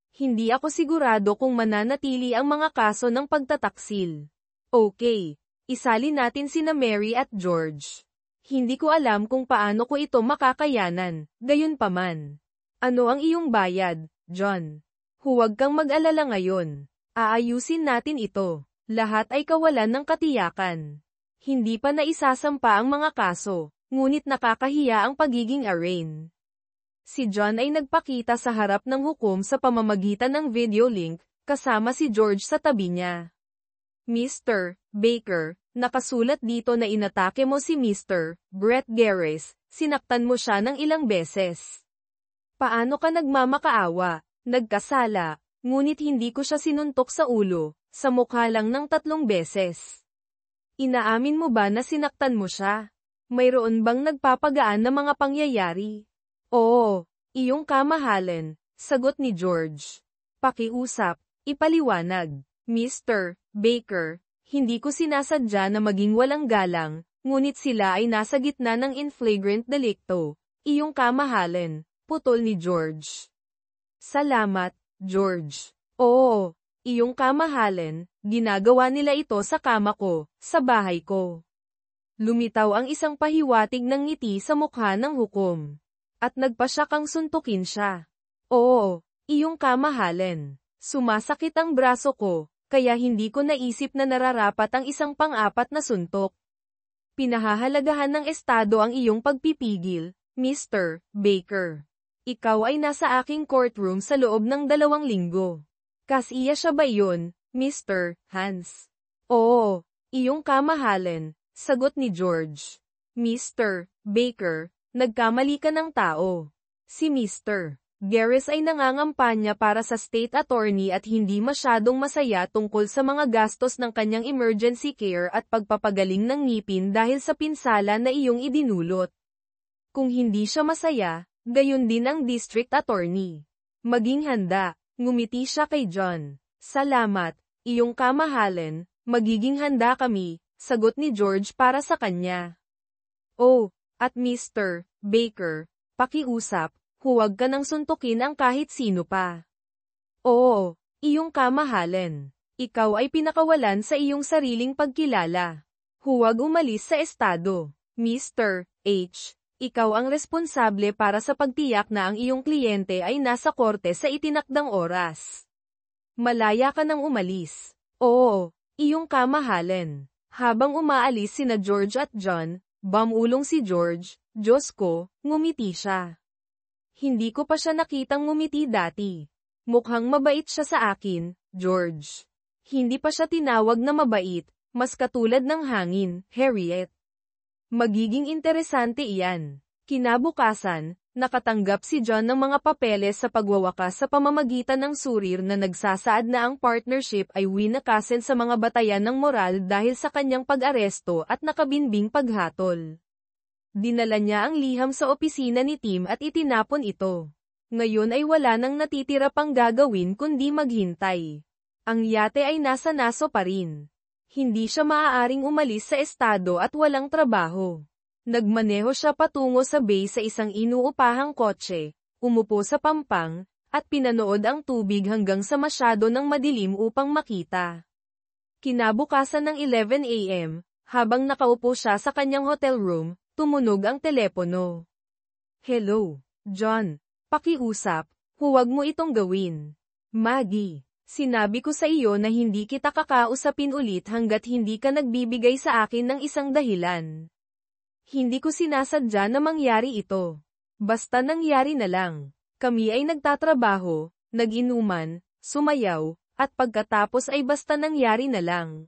S1: Hindi ako sigurado kung mananatili ang mga kaso ng pagtataksil. Okay, isali natin sina Mary at George. Hindi ko alam kung paano ko ito makakayanan, gayunpaman. Ano ang iyong bayad, John? Huwag kang mag-alala ngayon. Aayusin natin ito. Lahat ay kawalan ng katiyakan. Hindi pa naisasampa ang mga kaso, ngunit nakakahiya ang pagiging arraign. Si John ay nagpakita sa harap ng hukom sa pamamagitan ng video link, kasama si George sa tabi niya. Mr. Baker, nakasulat dito na inatake mo si Mr. Brett Garris, sinaktan mo siya ng ilang beses. Paano ka nagmamakaawa? Nagkasala, ngunit hindi ko siya sinuntok sa ulo, sa mukha lang ng 3 beses. Inaamin mo ba na sinaktan mo siya? Mayroon bang nagpapagaan na mga pangyayari? Oo, iyong kamahalan, sagot ni George. Pakiusap, ipaliwanag. Mr. Baker, hindi ko sinasadya na maging walang galang, ngunit sila ay nasa gitna ng in flagrant delicto. Iyong kamahalan. Putol ni George. Salamat, George. Oo, iyong kamahalan, ginagawa nila ito sa kama ko, sa bahay ko. Lumitaw ang isang pahiwatig ng ngiti sa mukha ng hukom. At nagpasya kang suntukin siya. Oo, iyong kamahalan. Sumasakit ang braso ko, kaya hindi ko naisip na nararapat ang isang pang-4 na suntok. Pinahahalagahan ng estado ang iyong pagpipigil, Mr. Baker. Ikaw ay nasa aking courtroom sa loob ng 2 linggo. Kasiya siya ba yun, Mr. Hans? Oo, iyong kamahalan, sagot ni George. Mr. Baker, nagkamali ka ng tao. Si Mr. Garris ay nangangampanya para sa state attorney at hindi masyadong masaya tungkol sa mga gastos ng kanyang emergency care at pagpapagaling ng ngipin dahil sa pinsala na iyong idinulot. Kung hindi siya masaya, gayon din ang district attorney. Maging handa. Ngumiti siya kay John. Salamat, iyong kamahalan, magiging handa kami, sagot ni George para sa kanya. Oh, at Mr. Baker, pakiusap, huwag ka nang suntukin ang kahit sino pa. Oo, iyong kamahalan. Ikaw ay pinakawalan sa iyong sariling pagkilala. Huwag umalis sa estado. Mr. H. Ikaw ang responsable para sa pagtiyak na ang iyong kliyente ay nasa korte sa itinakdang oras. Malaya ka nang umalis. Oo, iyong kamahalan. Habang umaalis sina George at John, bumulong si George, Diyos ko, ngumiti siya. Hindi ko pa siya nakitang ngumiti dati. Mukhang mabait siya sa akin, George. Hindi pa siya tinawag na mabait, mas katulad ng hangin, Harriet. Magiging interesante iyan. Kinabukasan, nakatanggap si John ng mga papeles sa pagwawakas sa pamamagitan ng surir na nagsasaad na ang partnership ay winakasen sa mga batayan ng moral dahil sa kanyang pag-aresto at nakabinbing paghatol. Dinala niya ang liham sa opisina ni Tim at itinapon ito. Ngayon ay wala nang natitira pang gagawin kundi maghintay. Ang yate ay nasa naso pa rin. Hindi siya maaaring umalis sa estado at walang trabaho. Nagmaneho siya patungo sa bay sa isang inuupahang kotse, umupo sa pampang, at pinanood ang tubig hanggang sa masyado ng madilim upang makita. Kinabukasan ng 11 a.m., habang nakaupo siya sa kanyang hotel room, tumunog ang telepono. Hello, John. Pakiusap, huwag mo itong gawin. Maggie. Sinabi ko sa iyo na hindi kita kakausapin ulit hanggat hindi ka nagbibigay sa akin ng isang dahilan. Hindi ko sinasadya na mangyari ito. Basta nangyari na lang. Kami ay nagtatrabaho, nag-inuman, sumayaw, at pagkatapos ay basta nangyari na lang.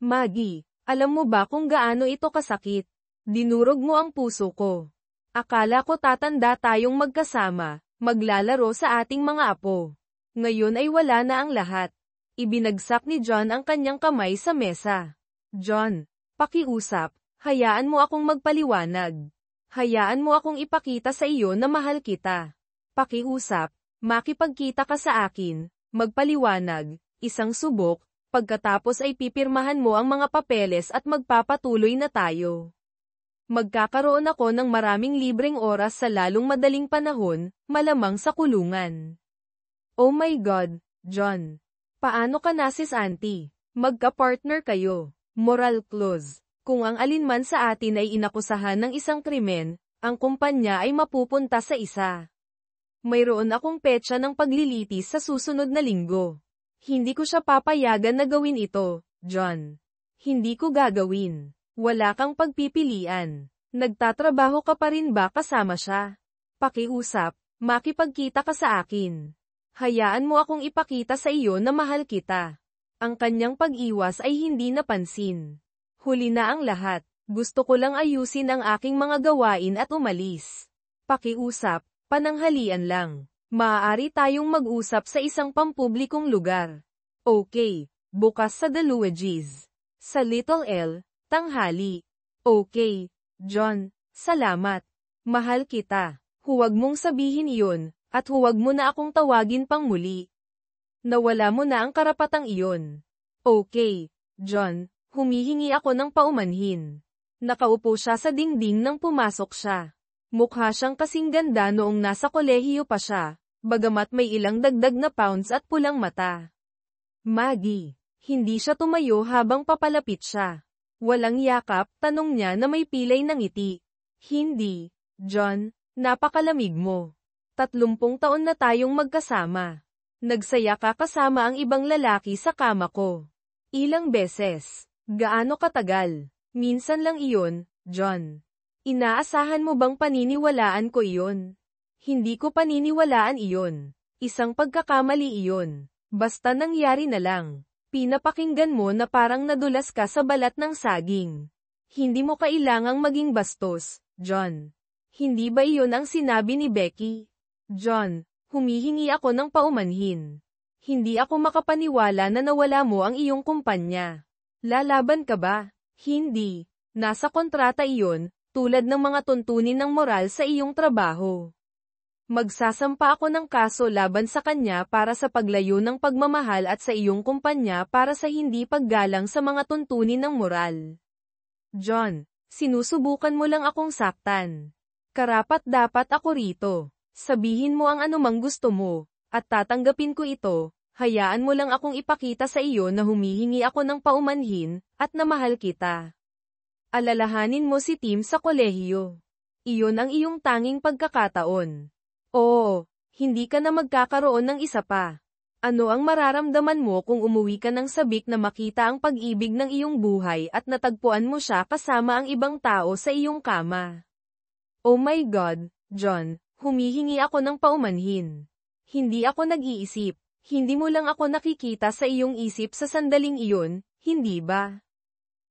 S1: Maggie, alam mo ba kung gaano ito kasakit? Dinurog mo ang puso ko. Akala ko tatanda tayong magkasama, maglalaro sa ating mga apo. Ngayon ay wala na ang lahat. Ibinagsak ni John ang kanyang kamay sa mesa. John, pakiusap, hayaan mo akong magpaliwanag. Hayaan mo akong ipakita sa iyo na mahal kita. Pakiusap, makipagkita ka sa akin, magpaliwanag, isang subok, pagkatapos ay pipirmahan mo ang mga papeles at magpapatuloy na tayo. Magkakaroon ako ng maraming libreng oras sa lalong madaling panahon, malamang sa kulungan. Oh my God, John. Paano ka na sis auntie? Magka-partner kayo. Moral clause. Kung ang alinman sa atin ay inakusahan ng isang krimen, ang kumpanya ay mapupunta sa isa. Mayroon akong petsa ng paglilitis sa susunod na linggo. Hindi ko siya papayagan na gawin ito, John. Hindi ko gagawin. Wala kang pagpipilian. Nagtatrabaho ka pa rin ba kasama siya? Pakiusap, makipagkita ka sa akin. Hayaan mo akong ipakita sa iyo na mahal kita. Ang kanyang pag-iwas ay hindi napansin. Huli na ang lahat. Gusto ko lang ayusin ang aking mga gawain at umalis. Pakiusap, pananghalian lang. Maaari tayong mag-usap sa isang pampublikong lugar. Okay, bukas sa The Luigi's. Sa Little L, tanghali. Okay, John, salamat. Mahal kita. Huwag mong sabihin iyon. At huwag mo na akong tawagin pang muli. Nawala mo na ang karapatang iyon. Okay, John, humihingi ako ng paumanhin. Nakaupo siya sa dingding nang pumasok siya. Mukha siyang kasing ganda noong nasa kolehiyo pa siya, bagamat may ilang dagdag na pounds at pulang mata. Maggie, hindi siya tumayo habang papalapit siya. Walang yakap, tanong niya na may pilay ng ngiti. Hindi, John, napakalamig mo. 30 taon na tayong magkasama. Nagsaya ka kasama ang ibang lalaki sa kama ko. Ilang beses. Gaano katagal? Minsan lang iyon, John. Inaasahan mo bang paniniwalaan ko iyon? Hindi ko paniniwalaan iyon. Isang pagkakamali iyon. Basta nangyari na lang. Pinapakinggan mo na parang nadulas ka sa balat ng saging. Hindi mo kailangang maging bastos, John. Hindi ba iyon ang sinabi ni Becky? John, humihingi ako ng paumanhin. Hindi ako makapaniwala na nawala mo ang iyong kumpanya. Lalaban ka ba? Hindi. Nasa kontrata iyon, tulad ng mga tuntunin ng moral sa iyong trabaho. Magsasampa ako ng kaso laban sa kanya para sa paglayo ng pagmamahal at sa iyong kumpanya para sa hindi paggalang sa mga tuntunin ng moral. John, sinusubukan mo lang akong saktan. Karapat-dapat ako rito. Sabihin mo ang anumang gusto mo, at tatanggapin ko ito. Hayaan mo lang akong ipakita sa iyo na humihingi ako ng paumanhin, at na mahal kita. Alalahanin mo si Tim sa kolehiyo. Iyon ang iyong tanging pagkakataon. Oo, hindi ka na magkakaroon ng isa pa. Ano ang mararamdaman mo kung umuwi ka ng sabik na makita ang pag-ibig ng iyong buhay at natagpuan mo siya kasama ang ibang tao sa iyong kama? Oh my God, John, humihingi ako ng paumanhin. Hindi ako nag-iisip, hindi mo lang ako nakikita sa iyong isip sa sandaling iyon, hindi ba?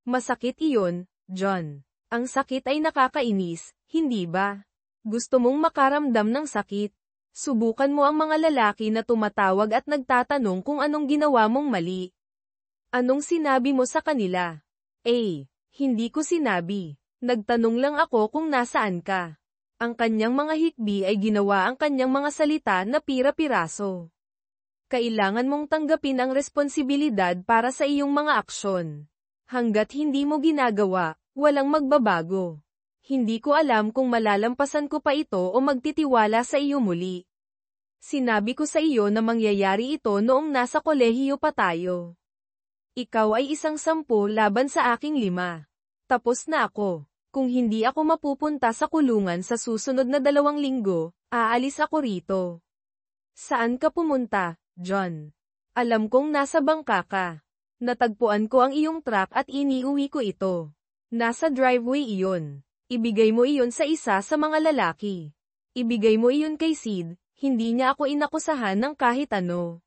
S1: Masakit iyon, John. Ang sakit ay nakakainis, hindi ba? Gusto mong makaramdam ng sakit? Subukan mo ang mga lalaki na tumatawag at nagtatanong kung anong ginawa mong mali. Anong sinabi mo sa kanila? Hindi ko sinabi. Nagtanong lang ako kung nasaan ka. Ang kanyang mga hikbi ay ginawa ang kanyang mga salita na pira-piraso. Kailangan mong tanggapin ang responsibilidad para sa iyong mga aksyon. Hanggat hindi mo ginagawa, walang magbabago. Hindi ko alam kung malalampasan ko pa ito o magtitiwala sa iyo muli. Sinabi ko sa iyo na mangyayari ito noong nasa kolehiyo pa tayo. Ikaw ay 10 laban sa aking 5. Tapos na ako. Kung hindi ako mapupunta sa kulungan sa susunod na 2 linggo, aalis ako rito. Saan ka pumunta, John? Alam kong nasa bangka ka. Natagpuan ko ang iyong truck at iniuwi ko ito. Nasa driveway iyon. Ibigay mo iyon sa isa sa mga lalaki. Ibigay mo iyon kay Sid, hindi niya ako inakusahan ng kahit ano.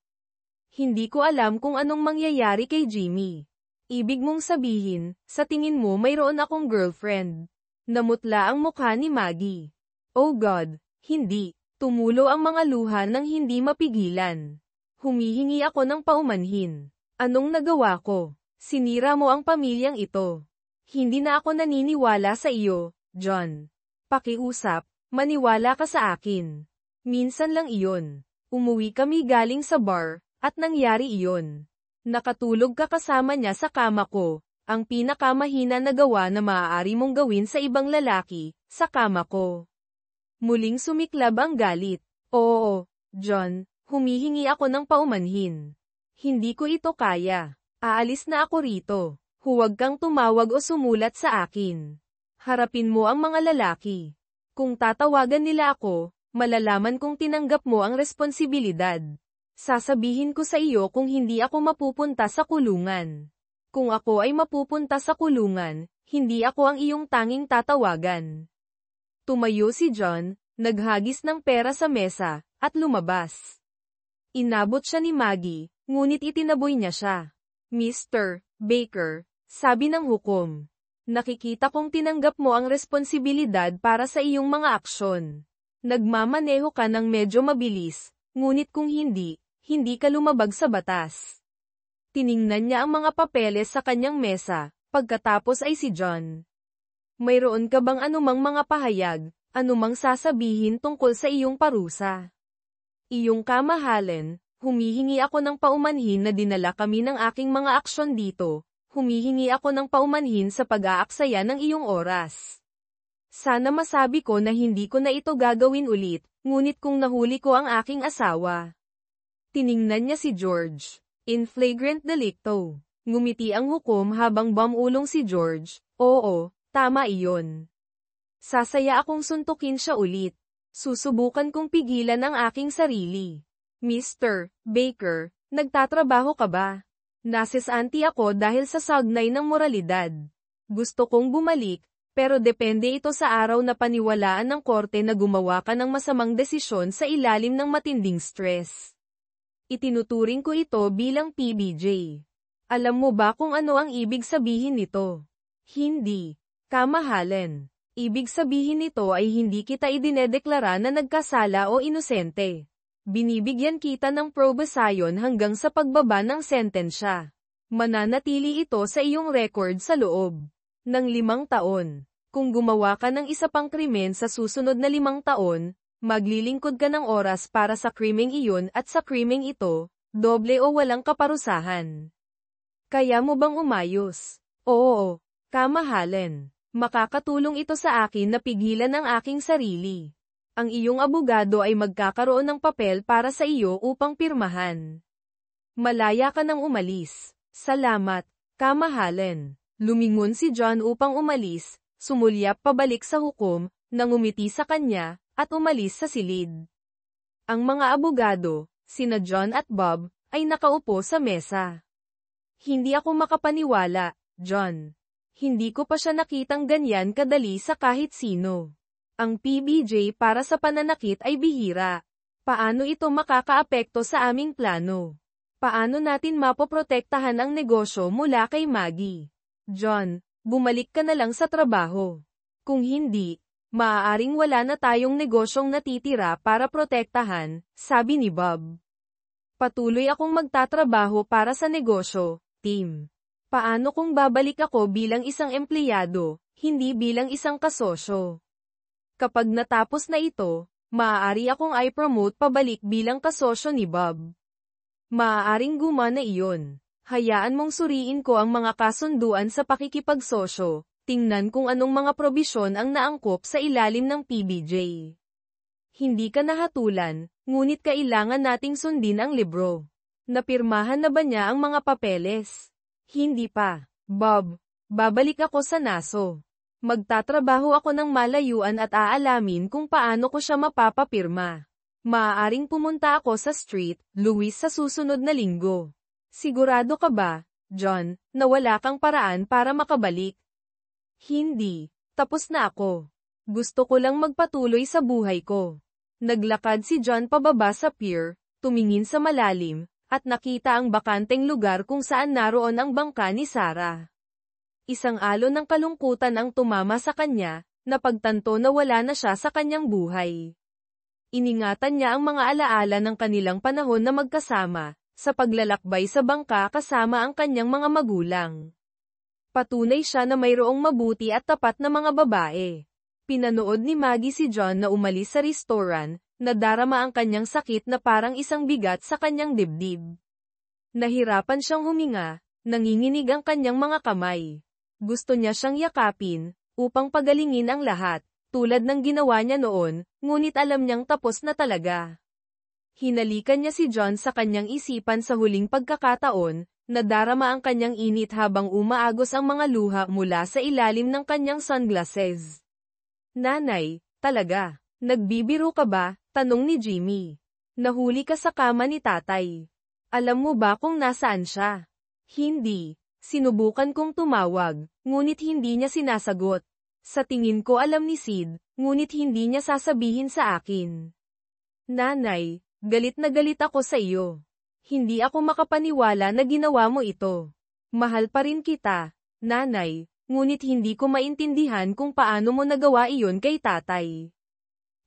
S1: Hindi ko alam kung anong mangyayari kay Jimmy. Ibig mong sabihin, sa tingin mo mayroon akong girlfriend. Namutla ang mukha ni Maggie. Oh God, hindi. Tumulo ang mga luha ng hindi mapigilan. Humihingi ako ng paumanhin. Anong nagawa ko? Sinira mo ang pamilyang ito. Hindi na ako naniniwala sa iyo, John. Pakiusap, maniwala ka sa akin. Minsan lang iyon. Umuwi kami galing sa bar, at nangyari iyon. Nakatulog ka kasama niya sa kama ko, ang pinakamahina na gawa na maaari mong gawin sa ibang lalaki, sa kama ko. Muling sumiklab ang galit. Oo, John, humihingi ako ng paumanhin. Hindi ko ito kaya. Aalis na ako rito. Huwag kang tumawag o sumulat sa akin. Harapin mo ang mga lalaki. Kung tatawagan nila ako, malalaman kong tinanggap mo ang responsibilidad. Sasabihin ko sa iyo kung hindi ako mapupunta sa kulungan. Kung ako ay mapupunta sa kulungan, hindi ako ang iyong tanging tatawagan. Tumayo si John, naghagis ng pera sa mesa, at lumabas. Inabot siya ni Maggie, ngunit itinaboy niya siya. Mr. Baker, sabi ng hukom. Nakikita kong tinanggap mo ang responsibilidad para sa iyong mga aksyon. Nagmamaneho ka ng medyo mabilis, ngunit kung hindi, hindi ka lumabag sa batas. Tiningnan niya ang mga papeles sa kanyang mesa, pagkatapos ay si John. Mayroon ka bang anumang mga pahayag, anumang sasabihin tungkol sa iyong parusa? Iyong kamahalan, humihingi ako ng paumanhin na dinala kami ng aking mga aksyon dito. Humihingi ako ng paumanhin sa pag-aaksaya ng iyong oras. Sana masabi ko na hindi ko na ito gagawin ulit, ngunit kung nahuli ko ang aking asawa. Tiningnan niya si George. In flagrant delicto. Ngumiti ang hukom habang bumulong si George. Oo, tama iyon. Sasaya akong suntukin siya ulit. Susubukan kong pigilan ang aking sarili. Mr. Baker, nagtatrabaho ka ba? Nasesanti ako dahil sa sagnay ng moralidad. Gusto kong bumalik, pero depende ito sa araw na paniwalaan ng korte na gumawa ka ng masamang desisyon sa ilalim ng matinding stress. Itinuturing ko ito bilang PBJ. Alam mo ba kung ano ang ibig sabihin nito? Hindi. Kamahalan. Ibig sabihin nito ay hindi kita idinedeklara na nagkasala o inosente. Binibigyan kita ng probasyon hanggang sa pagbaba ng sentensya. Mananatili ito sa iyong record sa loob ng 5 taon. Kung gumawa ka ng isa pang krimen sa susunod na 5 taon, Maglilingkod ka ng oras para sa krimeng iyon at sa krimeng ito, doble o walang kaparusahan. Kaya mo bang umayos? Oo, kamahalin. Makakatulong ito sa akin na pigilan ang aking sarili. Ang iyong abogado ay magkakaroon ng papel para sa iyo upang pirmahan. Malaya ka nang umalis. Salamat, kamahalin. Lumingon si John upang umalis, sumulyap pabalik sa hukom, nangumiti sa kanya, at umalis sa silid. Ang mga abogado, sina John at Bob, ay nakaupo sa mesa. Hindi ako makapaniwala, John. Hindi ko pa siya nakitang ganyan kadali sa kahit sino. Ang PBJ para sa pananakit ay bihira. Paano ito makakaapekto sa aming plano? Paano natin mapoprotektahan ang negosyo mula kay Maggie? John, bumalik ka na lang sa trabaho. Kung hindi, maaaring wala na tayong negosyong natitira para protektahan, sabi ni Bob. Patuloy akong magtatrabaho para sa negosyo, Tim. Paano kung babalik ako bilang isang empleyado, hindi bilang isang kasosyo? Kapag natapos na ito, maaari akong i-promote pabalik bilang kasosyo ni Bob. Maaaring gumana iyon. Hayaan mong suriin ko ang mga kasunduan sa pakikipagsosyo, tingnan kung anong mga probisyon ang naangkop sa ilalim ng PBJ. Hindi ka nahatulan, ngunit kailangan nating sundin ang libro. Napirmahan na ba niya ang mga papeles? Hindi pa. Bob, babalik ako sa NASO. Magtatrabaho ako ng malayuan at aalamin kung paano ko siya mapapapirma. Maaaring pumunta ako sa Street, Louis sa susunod na linggo. Sigurado ka ba, John, na wala kang paraan para makabalik? Hindi. Tapos na ako. Gusto ko lang magpatuloy sa buhay ko. Naglakad si John pababa sa pier, tumingin sa malalim, at nakita ang bakanteng lugar kung saan naroon ang bangka ni Sarah. Isang alon ng kalungkutan ang tumama sa kanya, napagtanto na wala na siya sa kanyang buhay. Iningatan niya ang mga alaala ng kanilang panahon na magkasama, sa paglalakbay sa bangka kasama ang kanyang mga magulang. Patunay siya na mayroong mabuti at tapat na mga babae. Pinanood ni Maggie si John na umalis sa restaurant, nadarama ang kanyang sakit na parang isang bigat sa kanyang dibdib. Nahirapan siyang huminga, nanginginig ang kanyang mga kamay. Gusto niya siyang yakapin, upang pagalingin ang lahat, tulad ng ginawa niya noon, ngunit alam niyang tapos na talaga. Hinalikan niya si John sa kanyang isipan sa huling pagkakataon, nadarama ang kanyang init habang umaagos ang mga luha mula sa ilalim ng kanyang sunglasses. Nanay, talaga, nagbibiro ka ba? Tanong ni Jimmy. Nahuli ka sa kama ni tatay. Alam mo ba kung nasaan siya? Hindi. Sinubukan kong tumawag, ngunit hindi niya sinasagot. Sa tingin ko alam ni Sid, ngunit hindi niya sasabihin sa akin. Nanay, galit na galit ako sa iyo. Hindi ako makapaniwala na ginawa mo ito. Mahal pa rin kita, nanay, ngunit hindi ko maintindihan kung paano mo nagawa iyon kay tatay.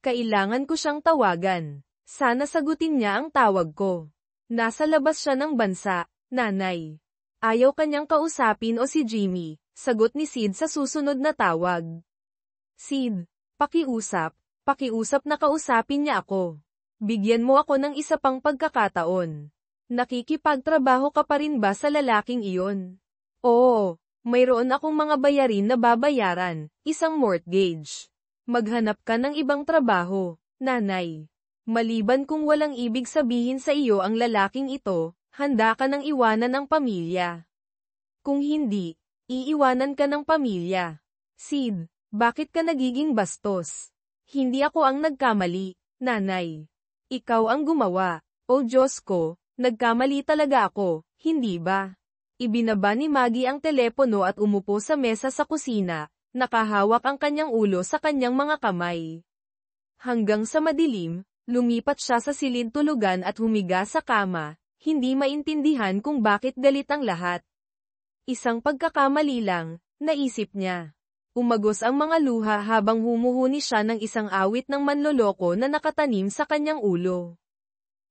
S1: Kailangan ko siyang tawagan. Sana sagutin niya ang tawag ko. Nasa labas siya ng bansa, nanay. Ayaw kanyang kausapin o si Jimmy, sagot ni Sid sa susunod na tawag. Sid, pakiusap na kausapin niya ako. Bigyan mo ako ng isa pang pagkakataon. Nakikipagtrabaho ka pa rin ba sa lalaking iyon? Oo, mayroon akong mga bayarin na babayaran, isang mortgage. Maghanap ka ng ibang trabaho, nanay. Maliban kung walang ibig sabihin sa iyo ang lalaking ito, handa ka nang iwanan ang pamilya. Kung hindi, iiwanan ka ng pamilya. Sid, bakit ka nagiging bastos? Hindi ako ang nagkamali, nanay. Ikaw ang gumawa. O Diyos ko, nagkamali talaga ako, hindi ba? Ibinaba ni Maggie ang telepono at umupo sa mesa sa kusina. Nakahawak ang kanyang ulo sa kanyang mga kamay. Hanggang sa madilim, lumipat siya sa silid tulugan at humiga sa kama, hindi maintindihan kung bakit galit ang lahat. Isang pagkakamali lang, naisip niya. Umagos ang mga luha habang humuhuni siya ng isang awit ng manloloko na nakatanim sa kanyang ulo.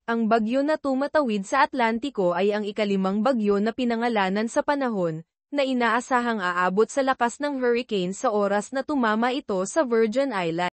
S1: Ang bagyo na tumatawid sa Atlantiko ay ang ikalimang bagyo na pinangalanan sa panahon, na inaasahang aabot sa lakas ng hurricane sa oras na tumama ito sa Virgin Islands.